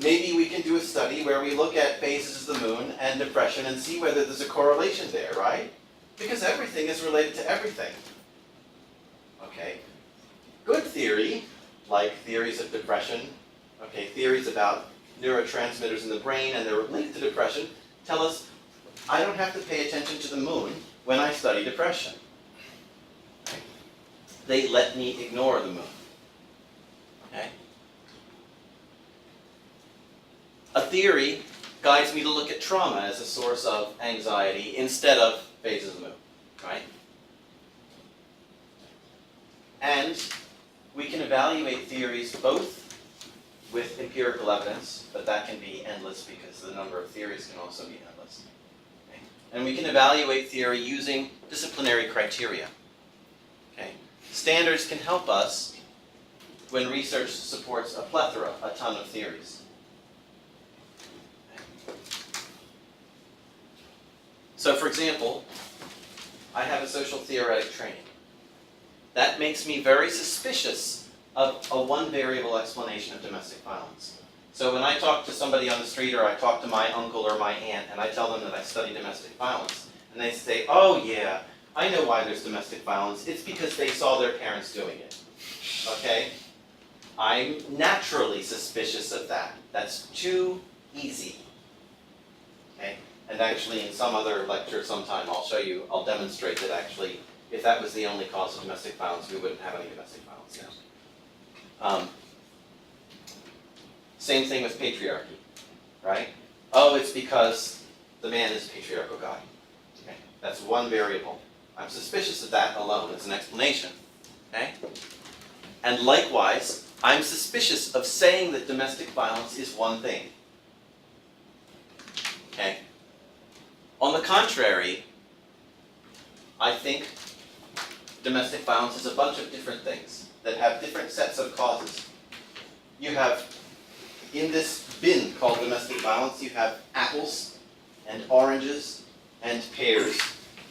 maybe we can do a study where we look at phases of the moon and depression and see whether there's a correlation there, right? Because everything is related to everything. Okay. Good theory, like theories of depression, okay, theories about neurotransmitters in the brain and they're linked to depression, tell us I don't have to pay attention to the moon when I study depression. Okay. They let me ignore the moon. Okay. A theory guides me to look at trauma as a source of anxiety instead of phases of the moon, right? And we can evaluate theories both with empirical evidence, but that can be endless because the number of theories can also be endless. Okay? And we can evaluate theory using disciplinary criteria. Okay? Standards can help us when research supports a plethora, a ton of theories. So for example, I have a social theoretic training. That makes me very suspicious of a one-variable explanation of domestic violence. So when I talk to somebody on the street or I talk to my uncle or my aunt and I tell them that I study domestic violence, and they say, oh yeah, I know why there's domestic violence. It's because they saw their parents doing it. Okay? I'm naturally suspicious of that. That's too easy. Okay? And actually in some other lecture sometime I'll demonstrate that actually if that was the only cause of domestic violence, we wouldn't have any domestic violence now. Same thing with patriarchy, right? Oh, it's because the man is a patriarchal guy. Okay? That's one variable. I'm suspicious of that alone as an explanation. Okay? And likewise, I'm suspicious of saying that domestic violence is one thing. Okay? On the contrary, I think domestic violence is a bunch of different things that have different sets of causes. You have, in this bin called domestic violence, you have apples and oranges and pears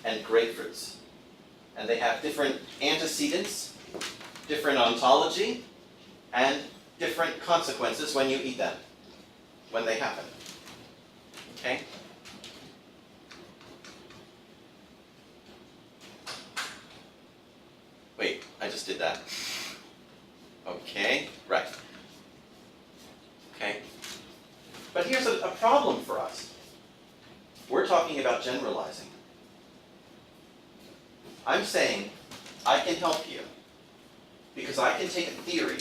and grapefruits. And they have different antecedents, different ontology, and different consequences when you eat them, when they happen. Okay? Wait, I just did that. Okay, right. Okay. But here's a problem for us. We're talking about generalizing. I'm saying I can help you because I can take a theory,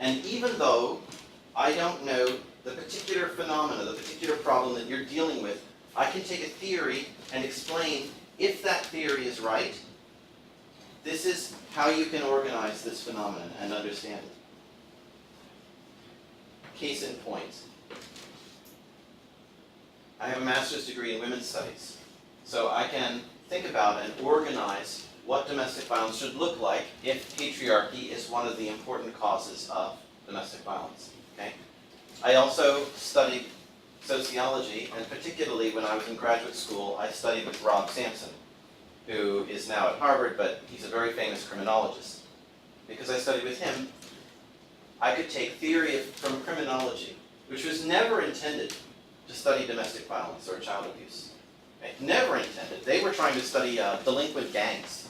and even though I don't know the particular phenomena, the particular problem that you're dealing with, I can take a theory and explain if that theory is right, this is how you can organize this phenomenon and understand it. Case in point. I have a master's degree in women's studies, so I can think about and organize what domestic violence should look like if patriarchy is one of the important causes of domestic violence. Okay? I also studied sociology, and particularly when I was in graduate school, I studied with Rob Sampson, who is now at Harvard, but he's a very famous criminologist. Because I studied with him, I could take theory from criminology, which was never intended to study domestic violence or child abuse. Okay? Never intended. They were trying to study delinquent gangs.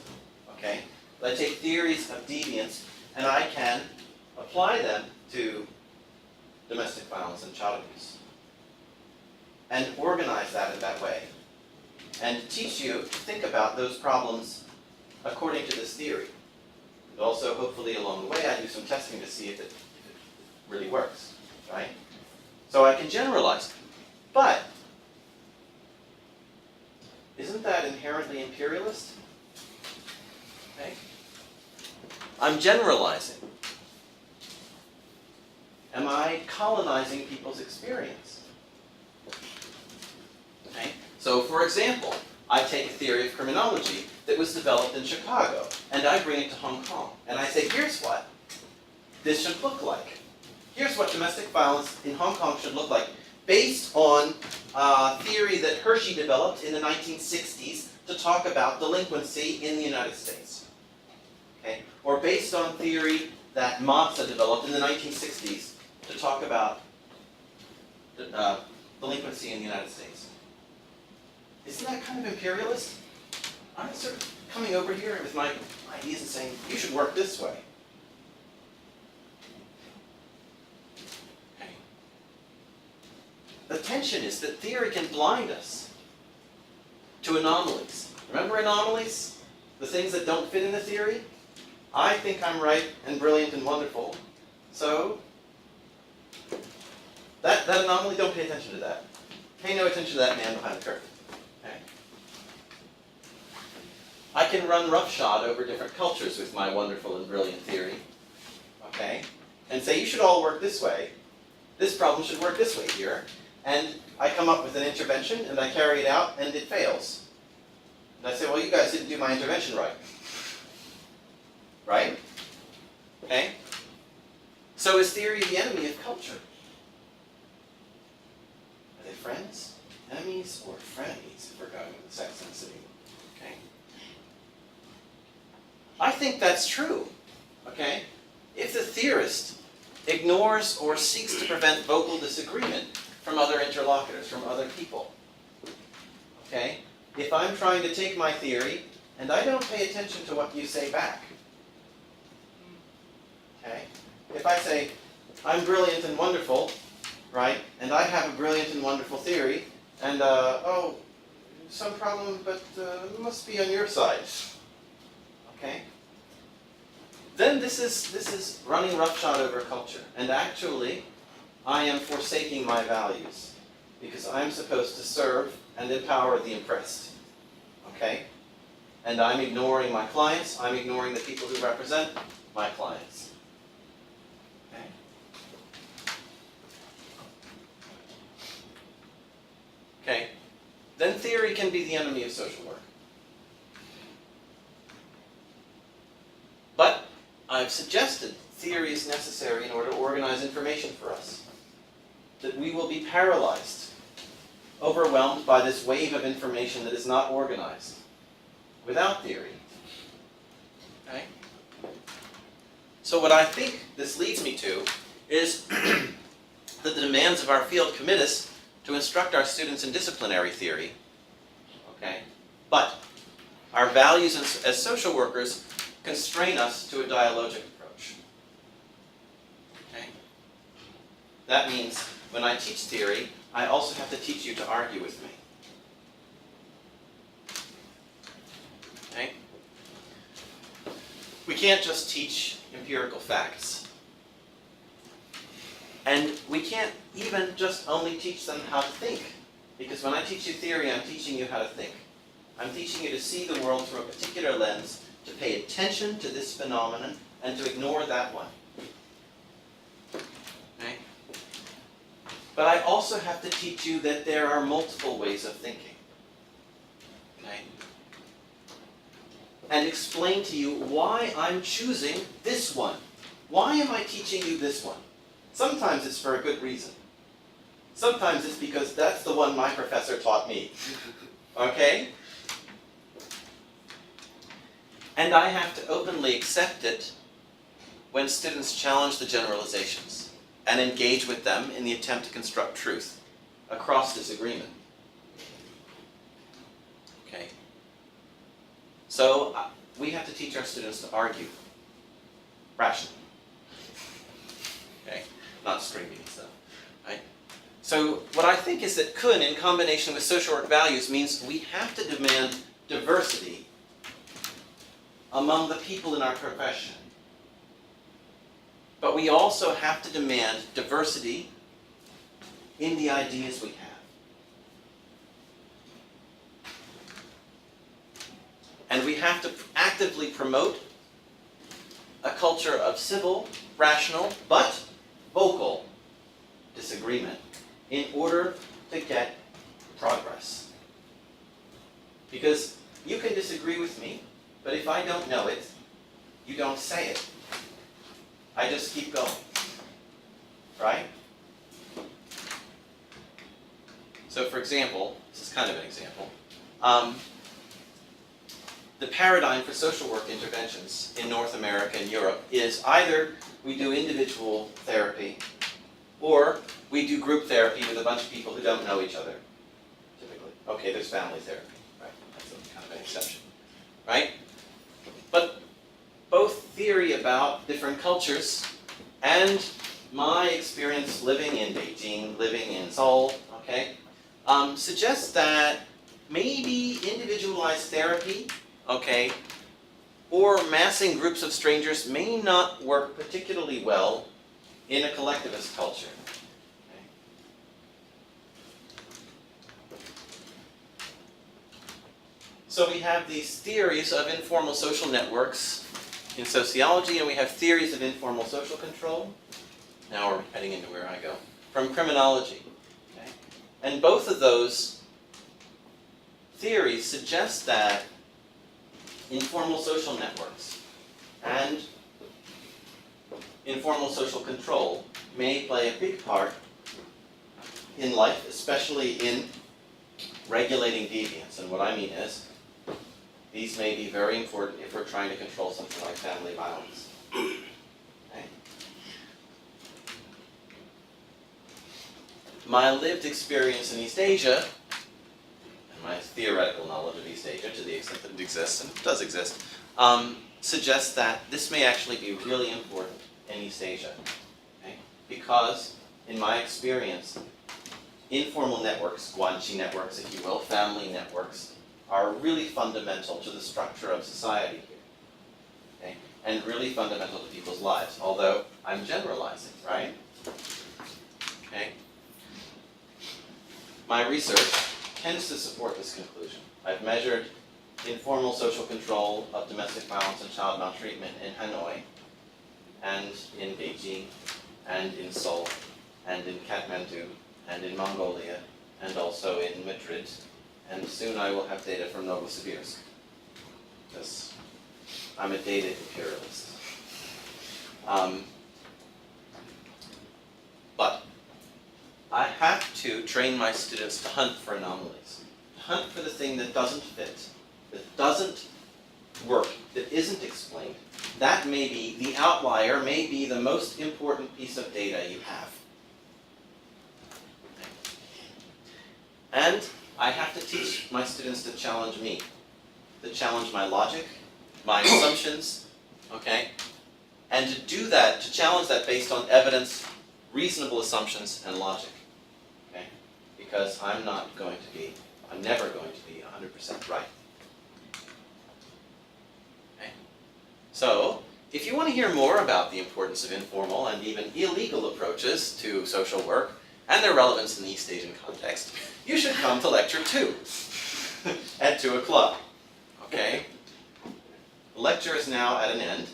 Okay? But I take theories of deviance, and I can apply them to domestic violence and child abuse. And organize that in that way. And teach you to think about those problems according to this theory. And also, hopefully, along the way, I do some testing to see if it really works, right? So I can generalize. But isn't that inherently imperialist? Okay? I'm generalizing. Am I colonizing people's experience? Okay? So, for example, I take a theory of criminology that was developed in Chicago, and I bring it to Hong Kong. And I say, here's what this should look like. Here's what domestic violence in Hong Kong should look like, based on theory that Hershey developed in the 1960s to talk about delinquency in the United States. Okay? Or based on theory that Matza developed in the 1960s to talk about delinquency in the United States. Isn't that kind of imperialist? I'm sort of coming over here with my ideas and saying, you should work this way. Okay. The tension is that theory can blind us to anomalies. Remember anomalies? The things that don't fit in the theory? I think I'm right and brilliant and wonderful. So, that anomaly, don't pay attention to that. Pay no attention to that man behind the curtain. Okay? I can run roughshod over different cultures with my wonderful and brilliant theory. Okay? And say, you should all work this way. This problem should work this way here. And I come up with an intervention, and I carry it out, and it fails. And I say, well, you guys didn't do my intervention right. Right? Okay? So is theory the enemy of culture? Are they friends, enemies, or frenemies if we're going with the Sex and the City? Okay? I think that's true. Okay? If the theorist ignores or seeks to prevent vocal disagreement from other interlocutors, from other people. Okay? If I'm trying to take my theory and I don't pay attention to what you say back. Okay? If I say, I'm brilliant and wonderful, right? And I have a brilliant and wonderful theory, and oh, some problem, but it must be on your side. Okay? Then this is running roughshod over culture, and actually, I am forsaking my values because I'm supposed to serve and empower the oppressed. okay? And I'm ignoring my clients, I'm ignoring the people who represent my clients. Okay? Okay, then theory can be the enemy of social work. But I've suggested theory is necessary in order to organize information for us. That we will be paralyzed, overwhelmed by this wave of information that is not organized without theory. Okay? So what I think this leads me to is that the demands of our field commit us to instruct our students in disciplinary theory. Okay? But our values as social workers constrain us to a dialogic approach. Okay? That means when I teach theory, I also have to teach you to argue with me. Okay? We can't just teach empirical facts. And we can't even just only teach them how to think. Because when I teach you theory, I'm teaching you how to think. I'm teaching you to see the world through a particular lens, to pay attention to this phenomenon, and to ignore that one. Okay? But I also have to teach you that there are multiple ways of thinking. Okay? And explain to you why I'm choosing this one. Why am I teaching you this one? Sometimes it's for a good reason. Sometimes it's because that's the one my professor taught me. Okay? And I have to openly accept it when students challenge the generalizations and engage with them in the attempt to construct truth across disagreement. Okay? So we have to teach our students to argue rationally. Okay? Not string beating stuff. Right? So what I think is that Kuhn, in combination with social work values, means we have to demand diversity among the people in our profession. But we also have to demand diversity in the ideas we have. And we have to actively promote a culture of civil, rational, but vocal disagreement in order to get progress. Because you can disagree with me, but if I don't know it, you don't say it. I just keep going. Right? So for example, this is kind of an example, the paradigm for social work interventions in North America and Europe is either we do individual therapy or we do group therapy with a bunch of people who don't know each other, typically. Okay, there's family therapy, right? That's kind of an exception, right? But both theory about different cultures and my experience living in Beijing, living in Seoul, okay, suggests that maybe individualized therapy, okay, or massing groups of strangers may not work particularly well in a collectivist culture. Okay. So we have these theories of informal social networks in sociology, and we have theories of informal social control. Now we're heading into where I go. From criminology. Okay? And both of those theories suggest that informal social networks and informal social control may play a big part in life, especially in regulating deviance. And what I mean is, these may be very important if we're trying to control something like family violence. Okay? My lived experience in East Asia, and my theoretical knowledge of East Asia, to the extent that it exists, and it does exist, suggests that this may actually be really important in East Asia. Okay? Because, in my experience, informal networks, guanxi networks, if you will, family networks, are really fundamental to the structure of society here. Okay? And really fundamental to people's lives, although I'm generalizing, right? Okay? My research tends to support this conclusion. I've measured informal social control of domestic violence and child maltreatment in Hanoi, and in Beijing, and in Seoul, and in Kathmandu, and in Mongolia, and also in Madrid, and soon I will have data from Novosibirsk, because I'm a data imperialist. But I have to train my students to hunt for anomalies, to hunt for the thing that doesn't fit, that doesn't work, that isn't explained. That may be, the outlier may be the most important piece of data you have. And I have to teach my students to challenge me, to challenge my logic, my assumptions, okay? And to do that, to challenge that based on evidence, reasonable assumptions, and logic, okay? Because I'm never going to be 100% right. Okay? So, if you want to hear more about the importance of informal and even illegal approaches to social work and their relevance in the East Asian context, you should come to lecture 2 at 2 o'clock, okay? The lecture is now at an end.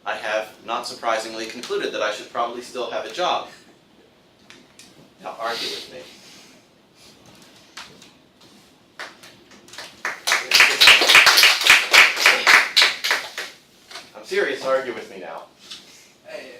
I have, not surprisingly, concluded that I should probably still have a job. Now argue with me. I'm serious, argue with me now.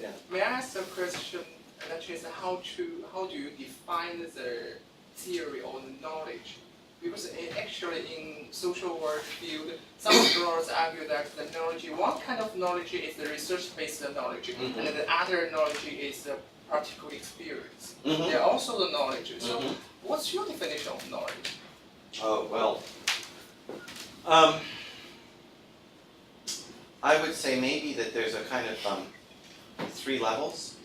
Yeah. May I ask a question? That is, how do you define the theory or the knowledge? Because actually in social work field, some scholars argue that the knowledge, one kind of knowledge is the research-based knowledge, and the other knowledge is the practical experience. There are also the knowledge. So what's your definition of knowledge? Oh, well, I would say maybe that there's a kind of 3 levels.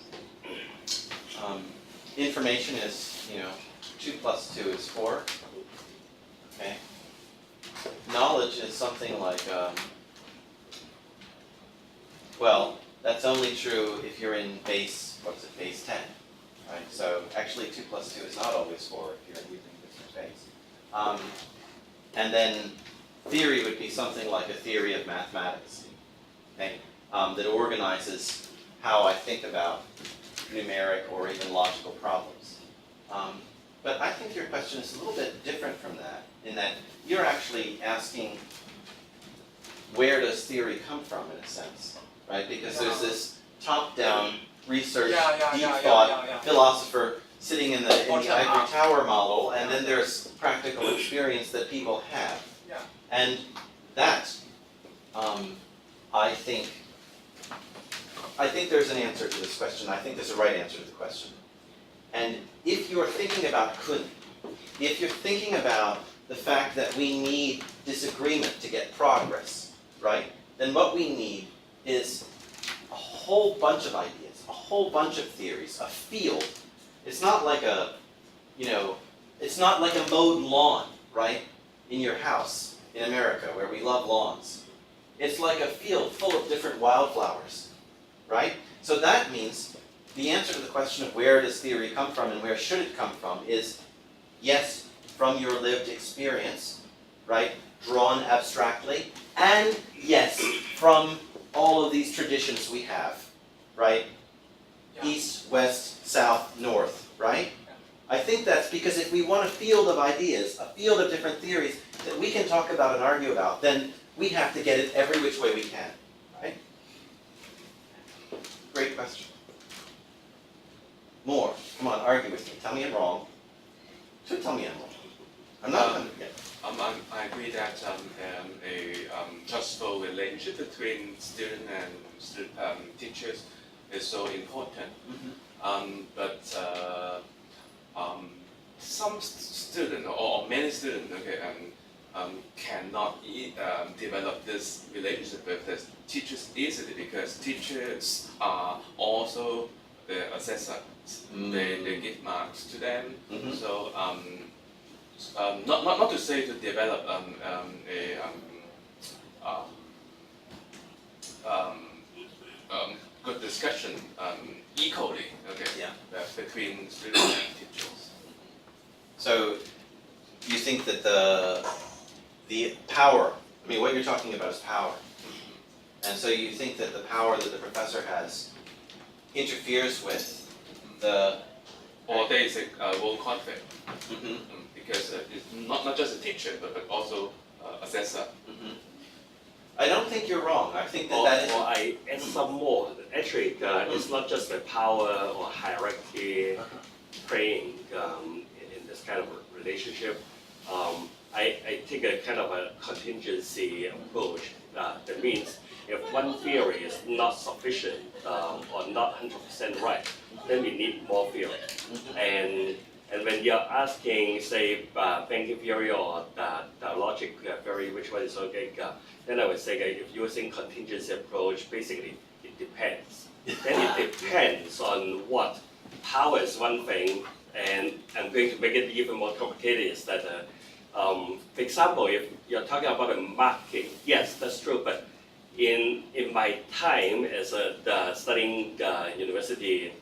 Information is, 2 plus 2 is 4. Okay. Knowledge is something like, well, that's only true if you're in base 10, right? So actually 2 plus 2 is not always 4 if you're using this base. And then theory would be something like a theory of mathematics, okay? That organizes how I think about numeric or even logical problems. But I think your question is a little bit different from that, in that you're actually asking, where does theory come from, in a sense, right? Because there's this top-down research, deep thought philosopher sitting in the ivory tower model, and then there's practical experience that people have. Yeah. And that, I think there's an answer to this question. I think there's a right answer to the question. And if you're thinking about Kun, if you're thinking about the fact that we need disagreement to get progress, right? Then what we need is a whole bunch of ideas, a whole bunch of theories, a field. It's not like it's not like a mowed lawn, right? In your house in America where we love lawns. It's like a field full of different wildflowers, right? So that means the answer to the question of where does theory come from and where should it come from is, yes, from your lived experience, right, drawn abstractly, and yes, from all of these traditions we have, right? Yeah. East, west, south, north, right? I think that's because if we want a field of ideas, a field of different theories that we can talk about and argue about, then we have to get it every which way we can, right? Great question. More. Come on, argue with me. Tell me I'm wrong. So tell me I'm wrong. I'm not going to forget. I agree that a trustful relationship between student and teachers is so important. But some student or many students cannot develop this relationship with the teachers easily because teachers are also the assessors. They give marks to them. So not to say to develop good discussion equally, between students and teachers. So you think that the the power. I mean, what you're talking about is power. And so you think that the power that the professor has interferes with the. Or there is a role conflict Mhm, because it's not just a teacher but also assessor. mhm. I don't think you're wrong. I think that Or, that is. or I add some more. Actually, it's not just the power or hierarchy playing in this kind of relationship. I take a kind of a contingency approach. That means if one theory is not sufficient or not 100% right, then we need more theory. And when you're asking, say, banking theory or the logic theory, which one is okay, then I would say if you're using contingency approach, basically it depends. Then it depends on what. Power is one thing, and I'm going to make it even more complicated. Is that, for example, if you're talking about a marking, yes, that's true. But in my time as studying university,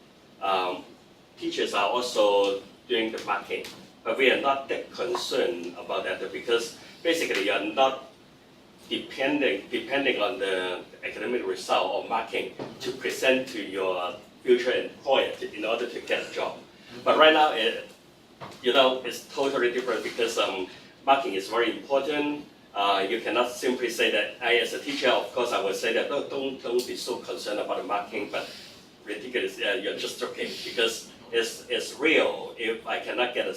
teachers are also doing the marking, but we are not that concerned about that because basically you're not depending on the academic result or marking to present to your future employer in order to get a job. But right now, it's totally different because marking is very important. You cannot simply say that I, as a teacher, of course, I would say that don't be so concerned about the marking, but ridiculous. You're just joking because it's real. If I cannot get a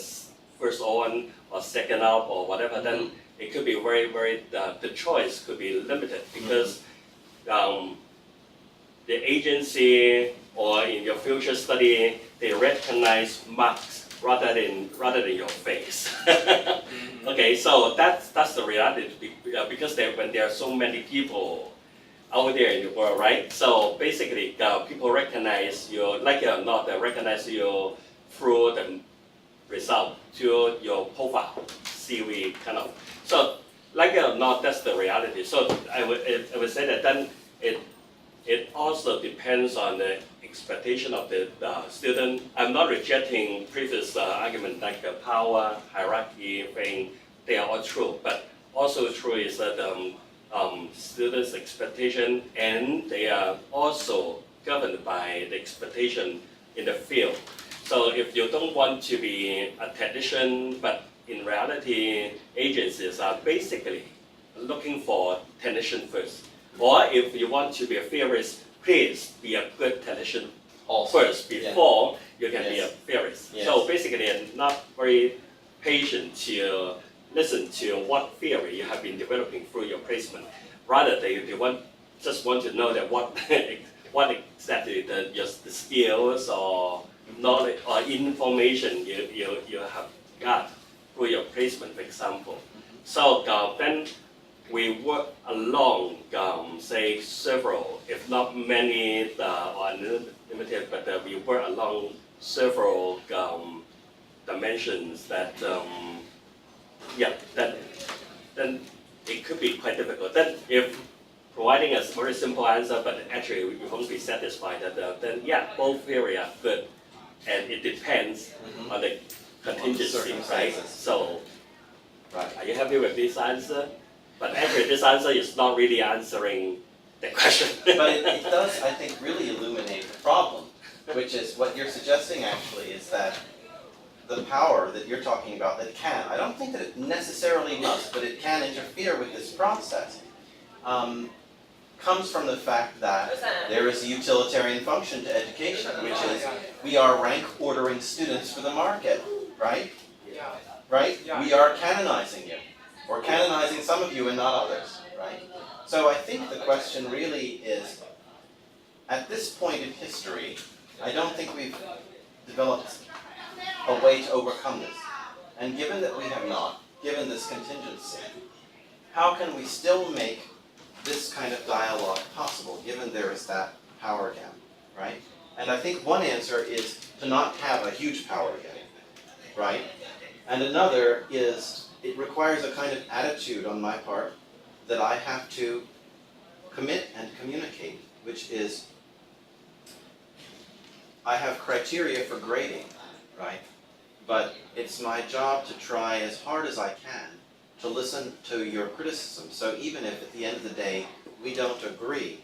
first on or second up or whatever, then it could be very the choice could be limited because the agency or in your future study they recognize marks rather than your face. Okay, so that's the reality because when there are so many people out there in the world, right? So basically, people recognize you, like it or not, they recognize you through the result, to your profile, CV kind of. So like it or not, that's the reality. So I would say that then it also depends on the expectation of the student. I'm not rejecting previous argument like the power, hierarchy thing, they are all true. But also true is that students' expectation and they are also governed by the expectation in the field. So if you don't want to be a technician, but in reality, agencies are basically looking for technician first. Or if you want to be a theorist, please be a good technician first before you can be a theorist. Yes. So basically, I'm not very patient to listen to what theory you have been developing through your placement. Rather, they just want to know that what exactly the skills or knowledge or information you have got through your placement, for example. So then we work along, say, several, if not many, or unlimited, but we work along several dimensions that, then it could be quite difficult. Then if providing a very simple answer, but actually you won't be satisfied, then both theory are good, and it depends on the contingency, right? So, are you happy with this answer? But actually, this answer is not really answering the question. But it does, I think, really illuminate the problem, which is what you're suggesting actually is that the power that you're talking about that can, I don't think that it necessarily must, but it can interfere with this process, comes from the fact that there is a utilitarian function to education, which is we are rank ordering students for the market, right? Yeah. Right? Yeah. We are canonizing you, or canonizing some of you and not others, right? So I think the question really is, at this point in history, I don't think we've developed a way to overcome this. And given that we have not, given this contingency, how can we still make this kind of dialogue possible, given there is that power gap, right? And I think one answer is to not have a huge power gap, right? And another is it requires a kind of attitude on my part that I have to commit and communicate, which is I have criteria for grading, right? But it's my job to try as hard as I can to listen to your criticism. So even if at the end of the day we don't agree,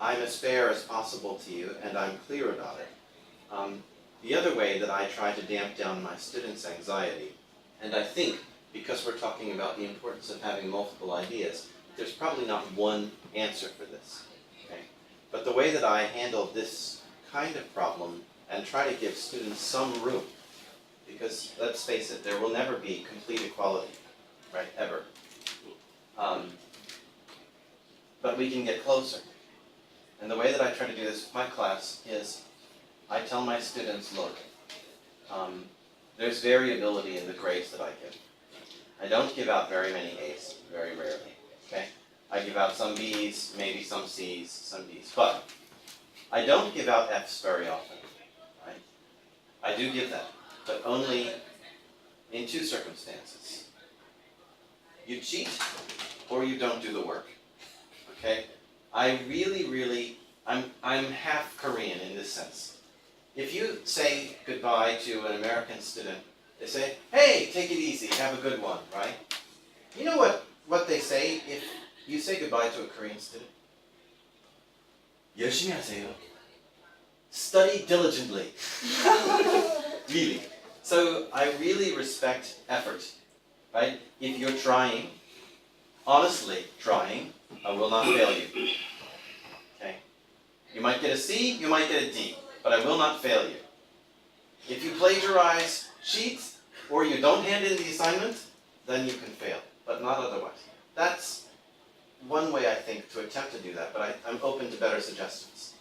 I'm as fair as possible to you and I'm clear about it. The other way that I try to damp down my students' anxiety, and I think because we're talking about the importance of having multiple ideas, there's probably not one answer for this. Okay? But the way that I handle this kind of problem and try to give students some room, because let's face it, there will never be complete equality, right, ever. But we can get closer. And the way that I try to do this with my class is I tell my students, look, there's variability in the grades that I give. I don't give out very many A's, very rarely, okay? I give out some B's, maybe some C's, some D's, but I don't give out F's very often, right? I do give that, but only in two circumstances. You cheat or you don't do the work, okay? I'm half Korean in this sense. If you say goodbye to an American student, they say, hey, take it easy, have a good one, right? You know what they say if you say goodbye to a Korean student? 열심히 하세요. Study diligently. Really. So I really respect effort, right? If you're trying, honestly trying, I will not fail you. Okay? You might get a C, you might get a D, but I will not fail you. If you plagiarize, cheat, or you don't hand in the assignment, then you can fail, but not otherwise. That's one way, I think, to attempt to do that, but I'm open to better suggestions.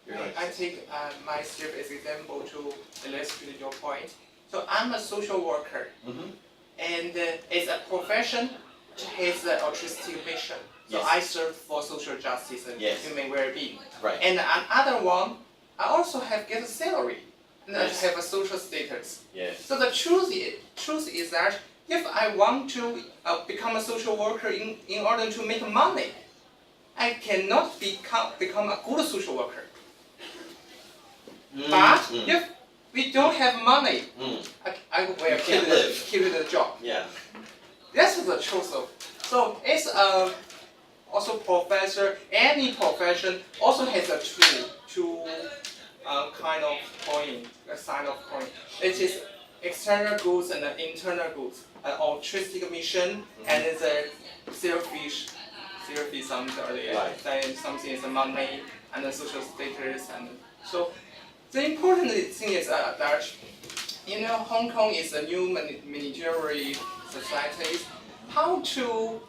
You're going to I take myself as example to illustrate your point. So I'm a social worker, and as a profession, it has an altruistic mission. So Yes. I serve for social justice and Yes. human well-being. Right. And another one, I also get a salary, and Yes. I have a social status. Yes. So the truth is that if I want to become a social worker in order to make money, I cannot become a good social worker. But if we don't have money, I will can't live. keep the job. Yeah. That's the truth of. So it's also professor. Any profession also has a two kind of coin, a sign of coin. It is external goods and internal goods. An altruistic mission and it's a selfish something. Right. Then something is money and the social status and so. The important thing is that Hong Kong is a new managerial society. How to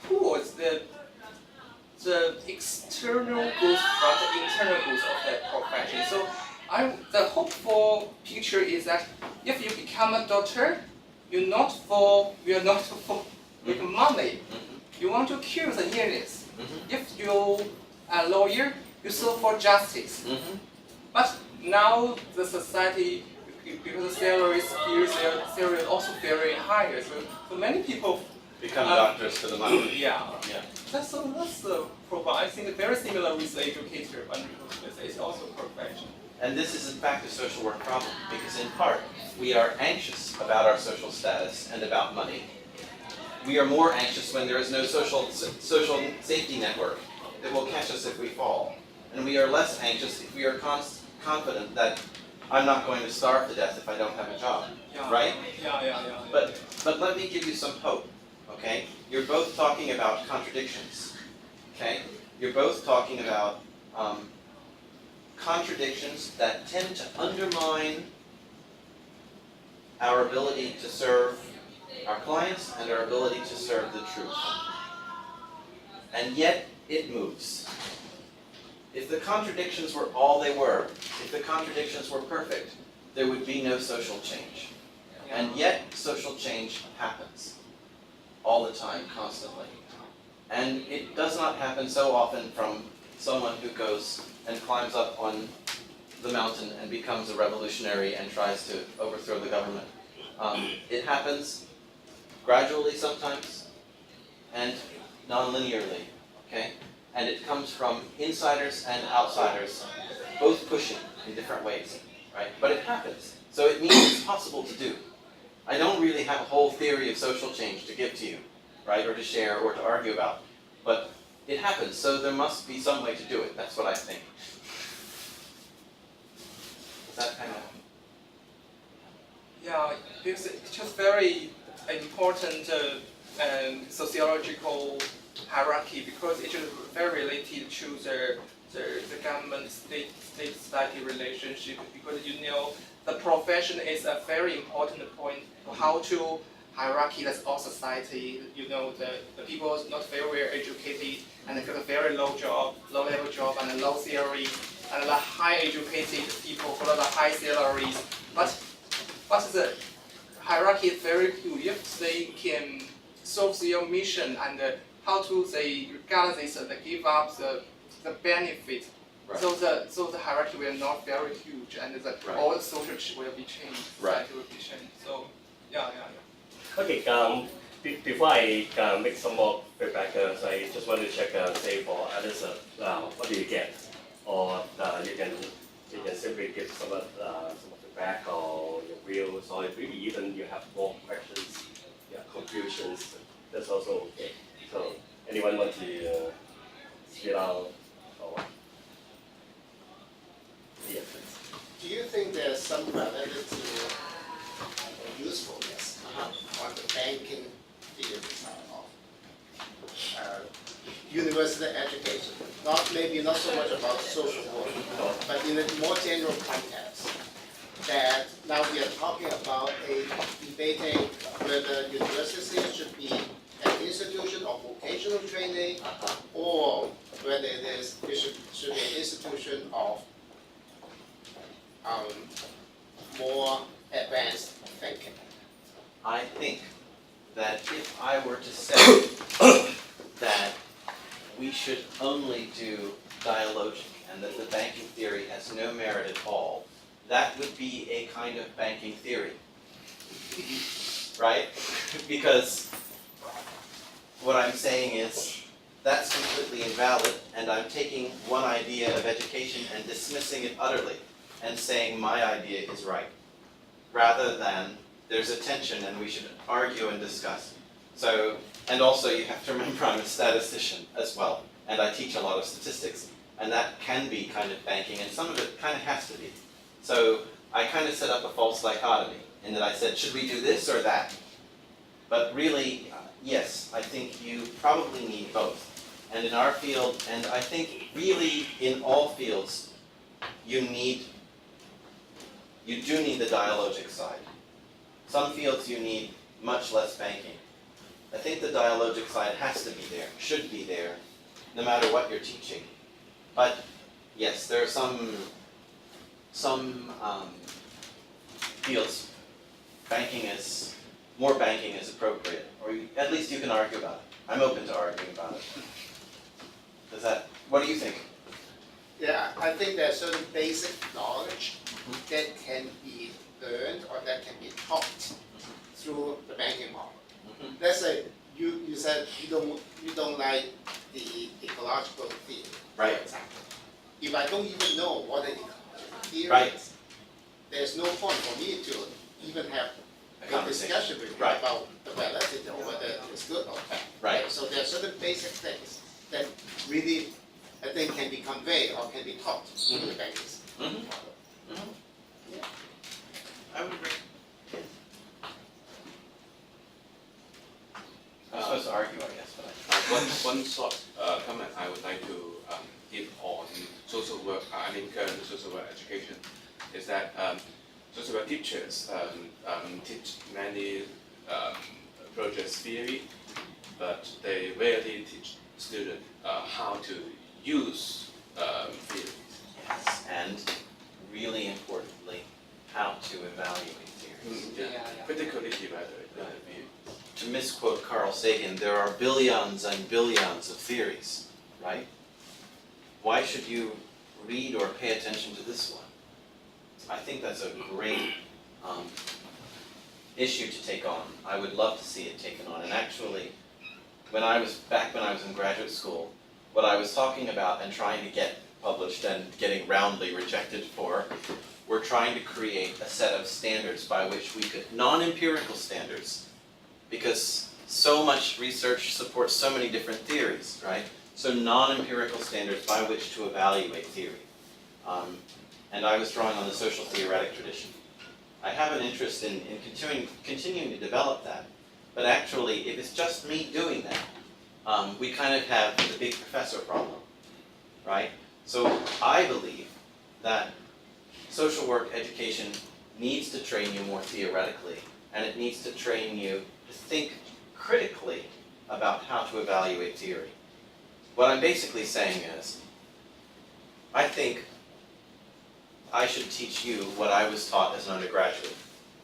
pull the external goods from the internal goods of the profession. So the hopeful picture is that if you become a doctor, you're not for make money. You want to cure the illness. If you are a lawyer, you serve for justice. But now the society, because the salary is also very high. So many people Become doctors for the money. yeah. Yeah. That's I think very similar with the educator, but it's also profession. And this is in fact a social work problem, because in part, we are anxious about our social status and about money. We are more anxious when there is no social safety network that will catch us if we fall. And we are less anxious if we are confident that I'm not going to starve to death if I don't have a job, Yeah. right? Yeah. But let me give you some hope, okay? You're both talking about contradictions, okay? You're both talking about contradictions that tend to undermine our ability to serve our clients and our ability to serve the truth. And yet, it moves. If the contradictions were all they were, if the contradictions were perfect, there would be no social change. And yet, social change happens. All the time, constantly. And it does not happen so often from someone who goes and climbs up on the mountain and becomes a revolutionary and tries to overthrow the government. It happens gradually sometimes and non-linearly, okay? And it comes from insiders and outsiders, both pushing in different ways, right? But it happens. So it means it's possible to do. I don't really have a whole theory of social change to give to you, right, or to share or to argue about. But it happens, so there must be some way to do it. That's what I think. Is that kind of... Yeah, because it's just very important sociological hierarchy because it is very related to the government state society relationship because the profession is a very important point for how to hierarchy that's all society. The people is not very well educated and they got a very low level job and a low theory and the high educated people got the high salaries. But the hierarchy is very good if they can solve their mission and how to they regard this and give up the benefit. Right. So the hierarchy will not very huge and Right. all the social will be changed. Right. Society will be changed. So yeah. Okay, before I make some more feedback, so I just want to check, say for others, what do you get? Or you can simply give some feedback or your views, or maybe even you have more questions, confusions, that's also okay. So anyone want to spit out or what? Yeah, please. Do you think there's some validity or usefulness on the banking field side of university education? Maybe not so much about social work, but in a more general context. That now we are talking about debating whether university should be an institution of vocational training, or whether it should be an institution of more advanced thinking. I think that if I were to say that we should only do dialogic and that the banking theory has no merit at all, that would be a kind of banking theory, right? Because what I'm saying is that's completely invalid, and I'm taking one idea of education and dismissing it utterly and saying my idea is right, rather than there's a tension and we should argue and discuss. So, and also you have to remember I'm a statistician as well, and I teach a lot of statistics, and that can be kind of banking, and some of it kind of has to be. So I kind of set up a false dichotomy in that I said, should we do this or that? But really, yes, I think you probably need both. And in our field, and I think really in all fields, you do need the dialogic side. Some fields you need much less banking. I think the dialogic side has to be there, should be there, no matter what you're teaching. But yes, there are some fields more banking is appropriate, or at least you can argue about it. I'm open to arguing about it. What do you think? Yeah, I think there's certain basic knowledge that can be learned or that can be taught through the banking model. Mhm. Let's say you said you don't like the ecological theory, Right. for example. If I don't even know what an ecological theory Right. is, there's no point for me to even have A a conversation. discussion with you Right. about the validity or whether it's good or bad. Right. So there are certain basic things that really, I think, can be conveyed or can be taught through the banking Mhm. model. Yeah. I would agree. I'm supposed to argue, I guess, but One short comment I would like to give on social work, current social work education, is that social work teachers teach many project theory, but they rarely teach students how to use theories. yes, and really importantly, how to evaluate theories. Critically evaluate the view. To misquote Carl Sagan, there are billions and billions of theories, right? Why should you read or pay attention to this one? I think that's a great issue to take on. I would love to see it taken on. And actually, when I was in graduate school, what I was talking about and trying to get published and getting roundly rejected for, we're trying to create a set of standards by which we could, non-empirical standards, because so much research supports so many different theories, right? So non-empirical standards by which to evaluate theory. And I was drawing on the social theoretic tradition. I have an interest in continuing to develop that, but actually, if it's just me doing that, we kind of have the big professor problem, right? So I believe that social work education needs to train you more theoretically, and it needs to train you to think critically about how to evaluate theory. What I'm basically saying is, I think I should teach you what I was taught as an undergraduate.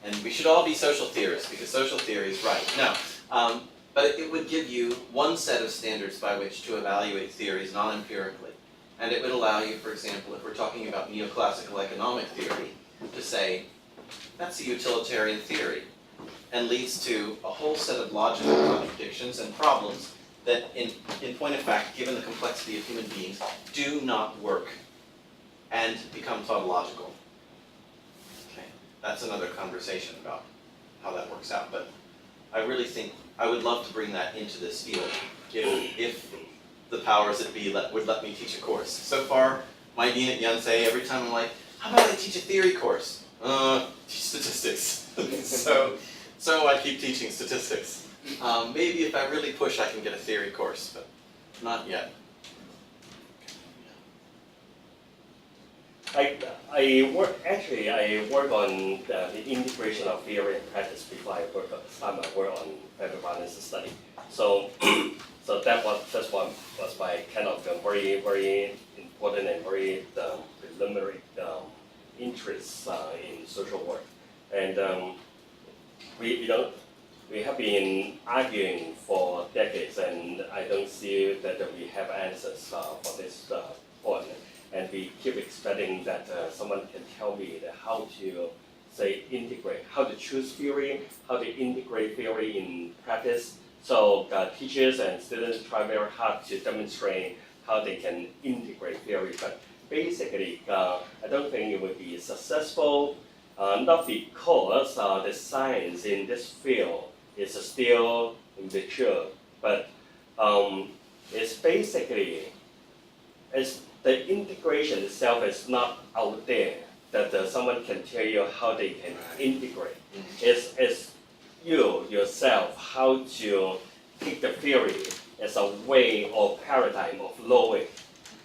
And we should all be social theorists, because social theory is right. No, but it would give you one set of standards by which to evaluate theories non-empirically. And it would allow you, for example, if we're talking about neoclassical economic theory, to say, that's a utilitarian theory, and leads to a whole set of logical contradictions and problems that, in point of fact, given the complexity of human beings, do not work and become tautological. Okay, that's another conversation about how that works out, but I really think I would love to bring that into this field if the powers that be would let me teach a course. So far, my dean at Yonsei, every time I'm like, how about I teach a theory course? Teach statistics. so I keep teaching statistics. Maybe if I really push, I can get a theory course, but not yet. I work on the integration of theory and practice before I start my work on family violence study. So that's what was my kind of very important and very preliminary interest in social work. And we have been arguing for decades, and I don't see that we have answers for this point. And we keep expecting that someone can tell me that how to integrate, how to choose theory, how to integrate theory in practice. So teachers and students try very hard to demonstrate how they can integrate theory, but basically I don't think it would be successful, not because the science in this field is still immature, but it's basically, the integration itself is not out there that someone can tell you how they can integrate. It's you yourself how to take the theory as a way or paradigm of knowing.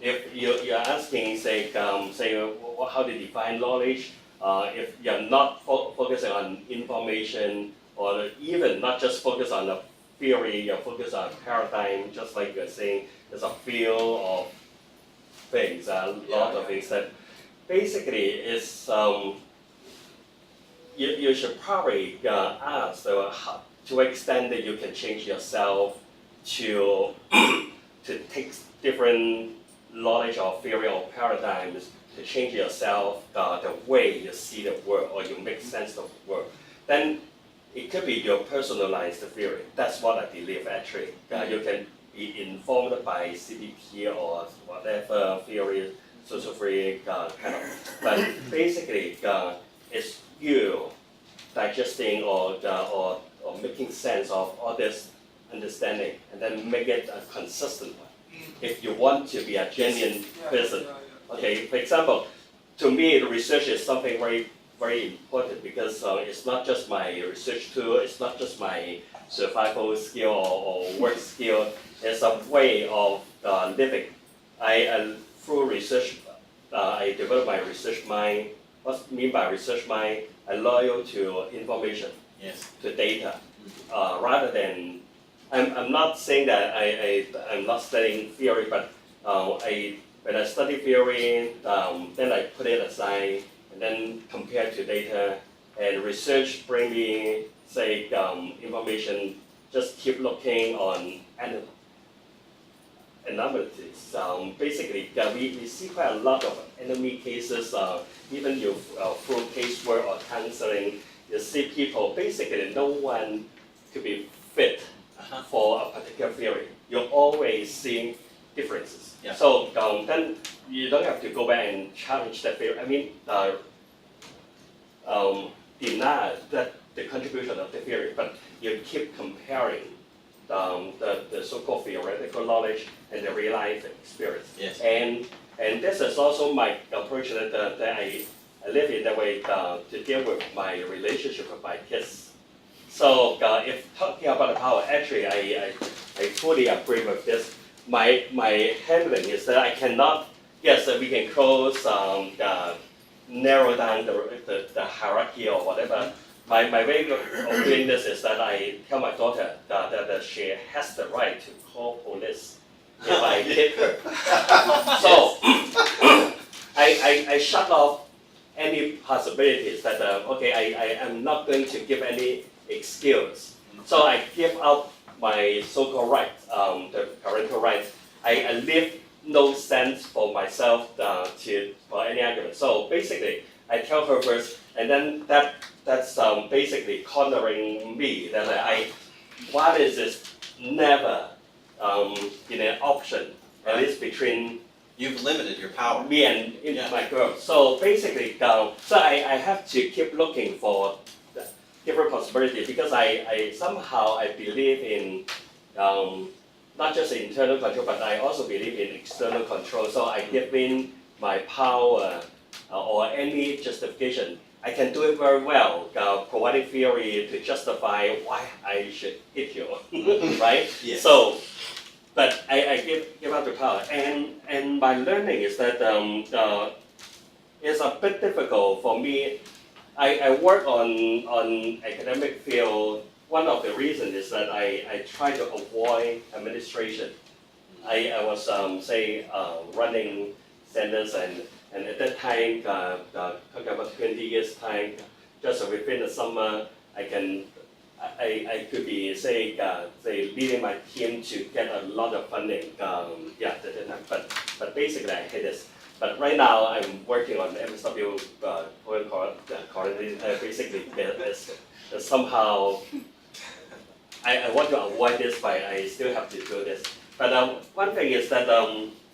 If you're asking, how to define knowledge, if you're not focusing on information, or even not just focus on the theory, you're focused on paradigm, just like you're saying, there's a field of things, a lot of things that basically is, you should probably ask to what extent that you can change yourself to take different knowledge or theory or paradigms to change yourself, the way you see the world or you make sense of the world. Then it could be your personalized theory. That's what I believe actually. You can be informed by CBT or whatever theory, social theory, kind of. But basically, it's you digesting or making sense of all this understanding and then make it a consistent one. If you want to be a genuine person. Okay, for example, to me, the research is something very, very important because it's not just my research tool, it's not just my survival skill or work skill, it's a way of living. Through research, I develop my research mind. What I mean by research mind? I'm loyal to information, to data, rather than, I'm not saying that I'm not studying theory, but when I study theory, then I put it aside and then compare to data, and research bring me, information, just keep looking on anomalies. Basically, we see quite a lot of enemy cases, even through casework or counseling, you see people, basically no one could be fit for a particular theory. You always see differences. Yeah. So then you don't have to go back and challenge that theory. I mean, deny that the contribution of the theory, but you keep comparing the so-called theoretical knowledge and the real life experience. Yes. And this is also my approach that I live in that way to deal with my relationship with my kids. So if talking about the power, actually I totally agree with this. My handling is that I cannot, yes, we can close, narrow down the hierarchy or whatever. My way of doing this is that I tell my daughter that she has the right to call police if I hit her. So I shut off any possibilities that okay, I am not going to give any excuse. So I give up my so-called rights, the parental rights. I leave no sense for myself for any argument. So basically, I tell her first, and then that's basically cornering me that what is this never been an option, at least between You've limited your power. me and Yeah. my girl. So basically, so I have to keep looking for the different possibilities because I somehow I believe in not just internal control, but I also believe in external control. So I give in my power or any justification. I can do it very well, providing theory to justify why I should hit you, right? Yes. So, but I give up the power, and my learning is that it's a bit difficult for me. I work on academic field. One of the reasons is that I try to avoid administration. I was running centers and at that time, talking about 20 years time, just within the summer, I could be say leading my team to get a lot of funding. At that time, but basically I hate this. But right now I'm working on MSW quarantine. Basically, somehow I want to avoid this, but I still have to do this. But one thing is that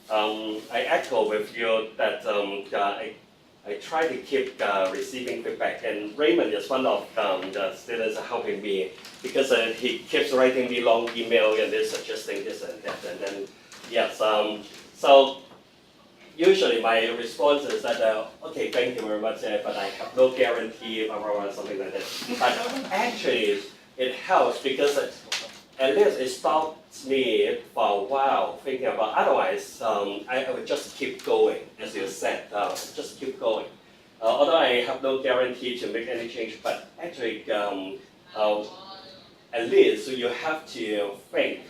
I echo with you that I try to keep receiving feedback, and Raymond is one of the students helping me because he keeps writing me long email and they're suggesting this and that, and then yes, so usually my response is that okay, thank you very much, but I have no guarantee or something like that. But actually, it helps because at least it stops me for a while thinking about. Otherwise, I would just keep going, as you said, just keep going. Although I have no guarantee to make any change, but actually, at least you have to think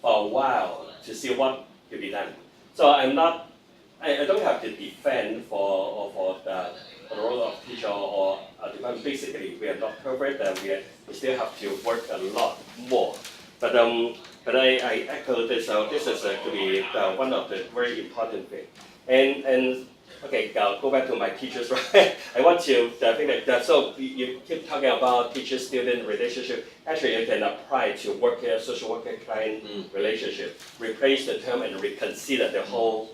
for a while to see what could be done. So I don't have to defend for the role of teacher or department. Basically, we are not perfect, and we still have to work a lot more. But I echo this. This is to be one of the very important things. And okay, go back to my teachers. Right? I want to think that so you keep talking about teacher-student relationship. Actually, you can apply to worker, social worker-client relationship. Replace the term and reconsider the whole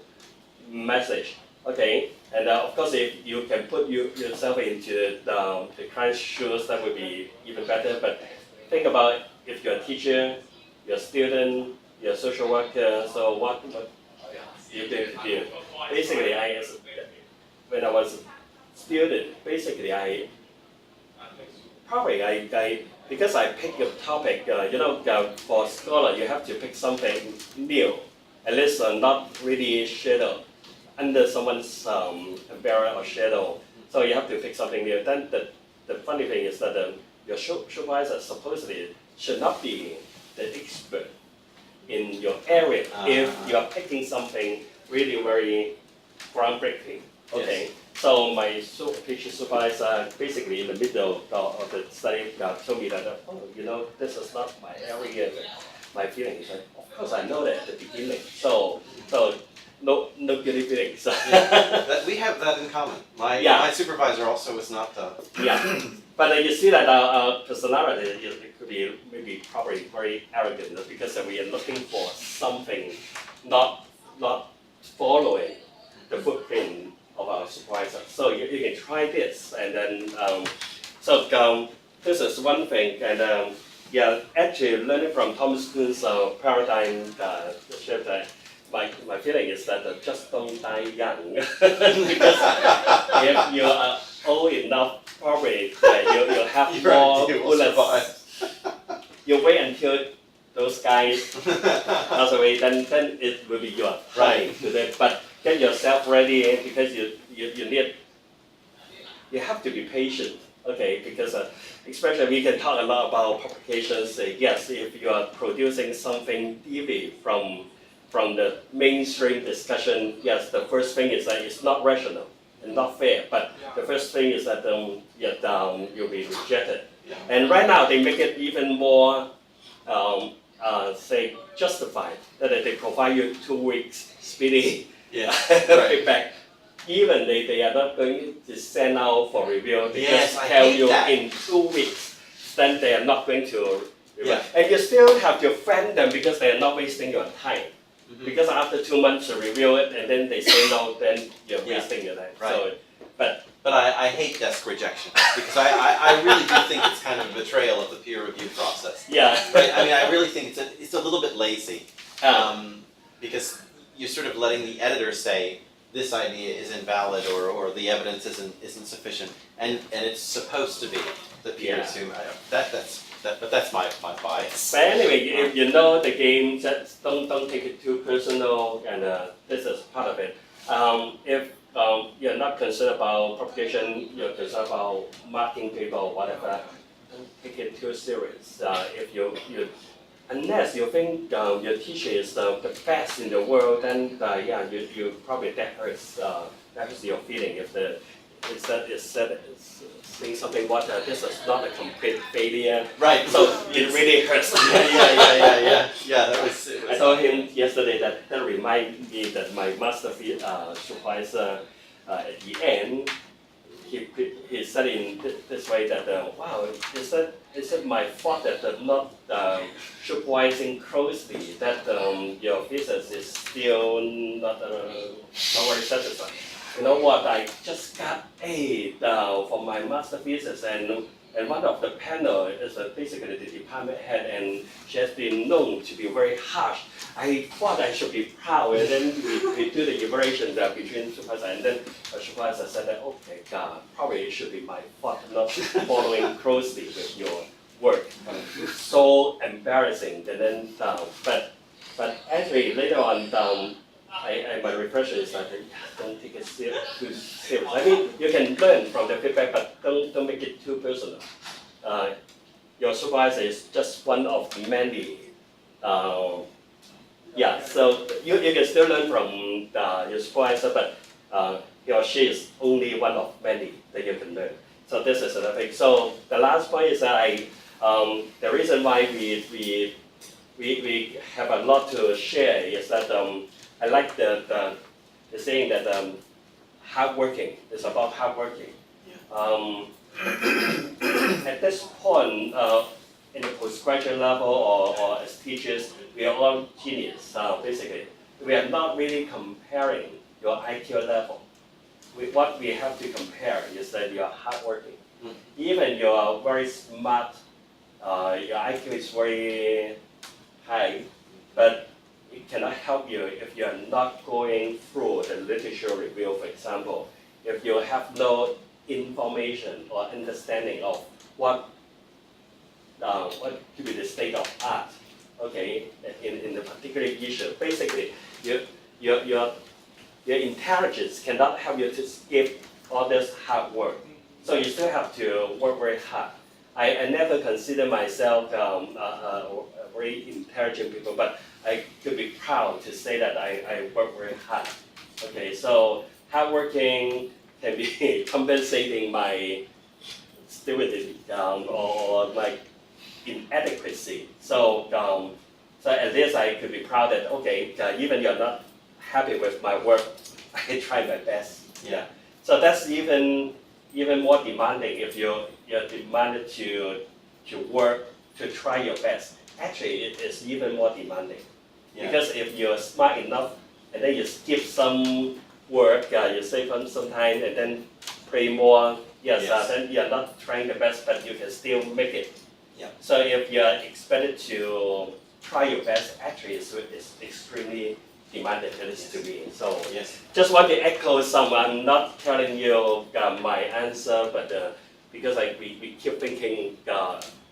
message. Okay, and of course, if you can put yourself into the client's shoes, that would be even better. But think about if you're a teacher, you're a student, you're a social worker. So what you do? Basically, when I was a student, basically I because I picked a topic. For scholar, you have to pick something new, at least not really shadow under someone's umbrella or shadow. So you have to pick something new. Then the funny thing is that your supervisor supposedly should not be the expert in your area if you are picking something really very groundbreaking. Okay, so my teacher supervisor basically in the middle of the study told me that this is not my area, my feeling is like, of course I know that at the beginning. So no guilty feelings. We have that in common. My supervisor also was not the. Yeah, but you see that our personality it could be probably very arrogant because we are looking for something not not following the footprint of our supervisor. So you can try this, and then this is one thing, and yeah, actually learning from Thomas Kuhn's paradigm shift. My feeling is that just don't die young, because if you are old enough, probably you have more bullets. You wait until those guys pass away, then it will be your time to do. But get yourself ready, because you have to be patient, okay? Because especially we can talk a lot about publications. Yes, if you are producing something deviate from the mainstream discussion, yes, the first thing is that it's not rational and not fair. But the first thing is that you'll be rejected. And right now they make it even more, say, justified, that they provide you 2 weeks speedy feedback. Even they are not going to send out for review. They just tell you in 2 weeks. Then they are not going to review. And you still have to friend them, because they are not wasting your time. Because after 2 months to review it, and then they say no, then you're wasting your time. Right. So, but I hate desk rejection, because I really do think it's kind of a betrayal of the peer review process. yeah. Right? I mean, I really think it's a little bit lazy, because you're sort of letting the editor say this idea is invalid, or the evidence isn't sufficient, and it's supposed to be the peers who but that's my bias. But anyway, if you know the game, just don't take it too personal, and this is part of it. If you're not concerned about publication, you're concerned about marking paper or whatever, don't take it too serious. If you unless you think your teacher is the best in the world, then you probably that hurts your feeling. If it's saying something what this is not a complete failure, Right. so it really hurts. Yeah. That was. I told him yesterday that reminded me that my master supervisor at the end, he said in this way that wow, is it my fault that not supervising closely, that your thesis is still not very satisfied. You know what? I just got A for my master thesis, and one of the panel is basically the department head, and she has been known to be very harsh. I thought I should be proud, and then we do the evaluation between supervisor, and then the supervisor said that, okay, probably it should be my fault not following closely with your work. So embarrassing, and then but actually later on, my reflection is that don't take it too serious. I mean, you can learn from the feedback, but don't make it too personal. Your supervisor is just one of many. So you can still learn from your supervisor, but he or she is only one of many that you can learn. So this is another thing. So the last point is that the reason why we have a lot to share is that I like the saying that hard working is about hard working. At this point, in the postgraduate level or as teachers, we are all genius. Basically, we are not really comparing your IQ level. What we have to compare is that you are hardworking. Even you are very smart, your IQ is very high, but it cannot help you if you are not going through the literature review, for example. If you have no information or understanding of what could be the state of art, okay, in the particular issue. Basically, your intelligence cannot help you to skip all this hard work. So you still have to work very hard. I never consider myself a very intelligent people, but I could be proud to say that I work very hard. Okay, so hardworking can be compensating my stupidity or my inadequacy. So at least I could be proud that okay, even you're not happy with my work, I try my best. Yeah. So that's even more demanding if you're demanded to work to try your best. Actually, it is even more demanding because if you're smart enough and then you skip some work, you save on some time, and then pray more. Yes, Yes. then you're not trying the best, but you can still make it. Yeah. So if you're expected to try your best, actually it's extremely demanded, at least to me. So Yes. just want to echo some. I'm not telling you my answer, but because we keep thinking,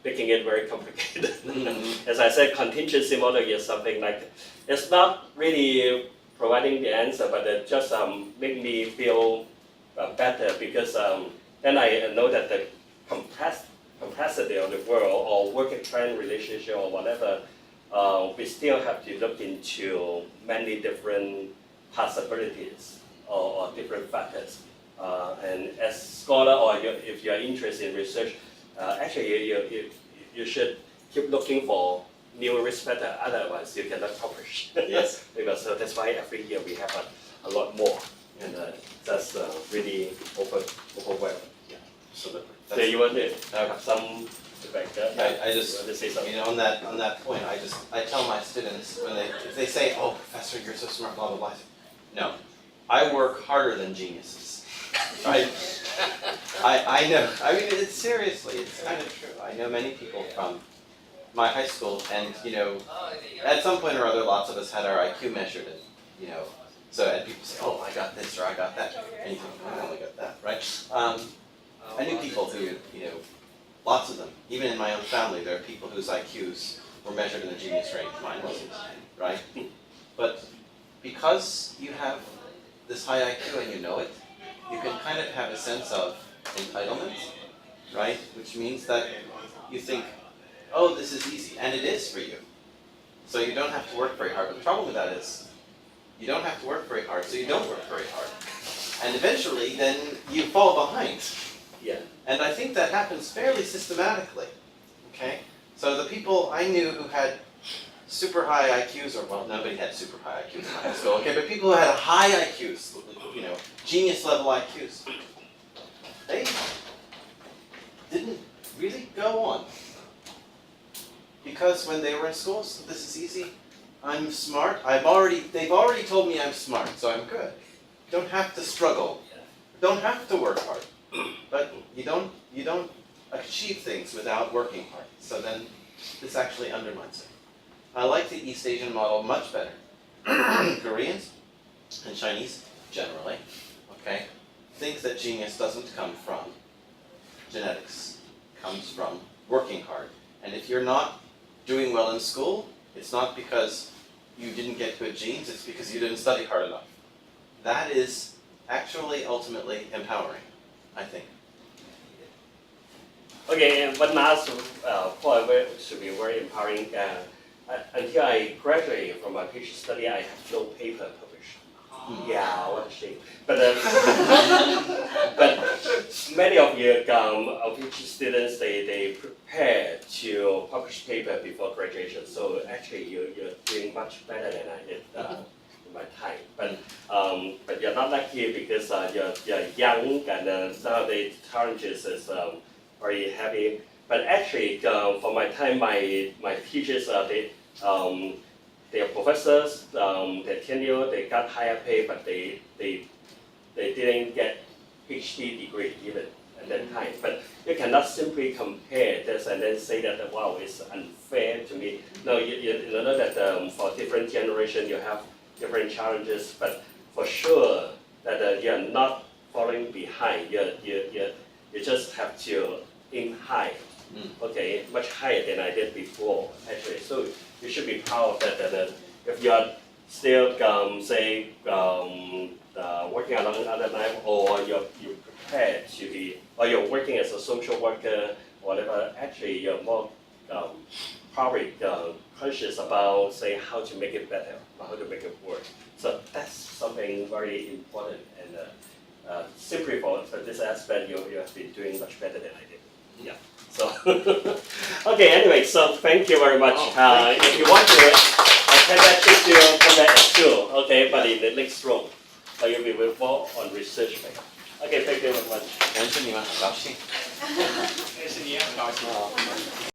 making it very complicated. Mhm. As I said, contingency model is something like it's not really providing the answer, but it just make me feel better because then I know that the complexity of the world or working trend relationship or whatever, we still have to look into many different possibilities or different factors. And as scholar or if you're interested in research, actually you should keep looking for new risk factor, otherwise you cannot publish. Yes. Because that's why every year we have a lot more, and that's really overwhelming. Yeah. Absolutely. So you want to have some feedback? I just, you want to say something? you know, on that point, I tell my students if they say, "Oh, professor, you're so smart," blah blah blah. I say, no, I work harder than geniuses. Right? I know. I mean, it's seriously, it's kind of true. I know many people from my high school, and you know, at some point or other, lots of us had our IQ measured, and you know, so and people say, "Oh, I got this or I got that," and you think, "I only got that," right? I knew people who, you know, lots of them, even in my own family, there are people whose IQs were measured in the genius range. Mine wasn't, right? But because you have this high IQ and you know it, you can kind of have a sense of entitlement, right? Which means that you think, oh, this is easy, and it is for you. So you don't have to work very hard. But the problem with that is, you don't have to work very hard, so you don't work very hard. And eventually, then you fall behind. Yeah. And I think that happens fairly systematically, okay? So the people I knew who had super high IQs, or well, nobody had super high IQs in high school, okay, but people who had high IQs, you know, genius level IQs, they didn't really go on. Because when they were in school, so this is easy, I'm smart, they've already told me I'm smart, so I'm good. Don't have to struggle, don't have to work hard. But you don't achieve things without working hard. So then this actually undermines it. I like the East Asian model much better. Koreans and Chinese, generally, okay, think that genius doesn't come from genetics, comes from working hard. And if you're not doing well in school, it's not because you didn't get good genes, it's because you didn't study hard enough. That is actually ultimately empowering, I think. Okay, and one last point should be very empowering. Until I graduated from my PhD study, I have no paper published. Yeah, what a shame. But but many of your PhD students they prepare to publish paper before graduation. So actually, you're doing much better than I did in my time. But you're not lucky because you're young and some of the challenges is very heavy. But actually, for my time, my teachers they are professors, their tenure, they got higher pay, but they didn't get PhD degree even at that time. But you cannot simply compare this and then say that, wow, it's unfair to me. No, you know that for different generations you have different challenges, but for sure that you're not falling behind. You just have to aim high. Okay, much higher than I did before, actually. So you should be proud of that. That if you're still, working along other line, or you're prepared to be, or you're working as a social worker, or whatever, actually you're more probably conscious about, say, how to make it better, or how to make it work. So that's something very important. And simply for this aspect, you have been doing much better than I did. Yeah. So, okay, anyway, so thank you very much. If you want to, I can actually come back at 2, okay, but in the next room. You'll be with more on research. Okay, thank you very much. 认识你们很高兴。认识你也很高兴。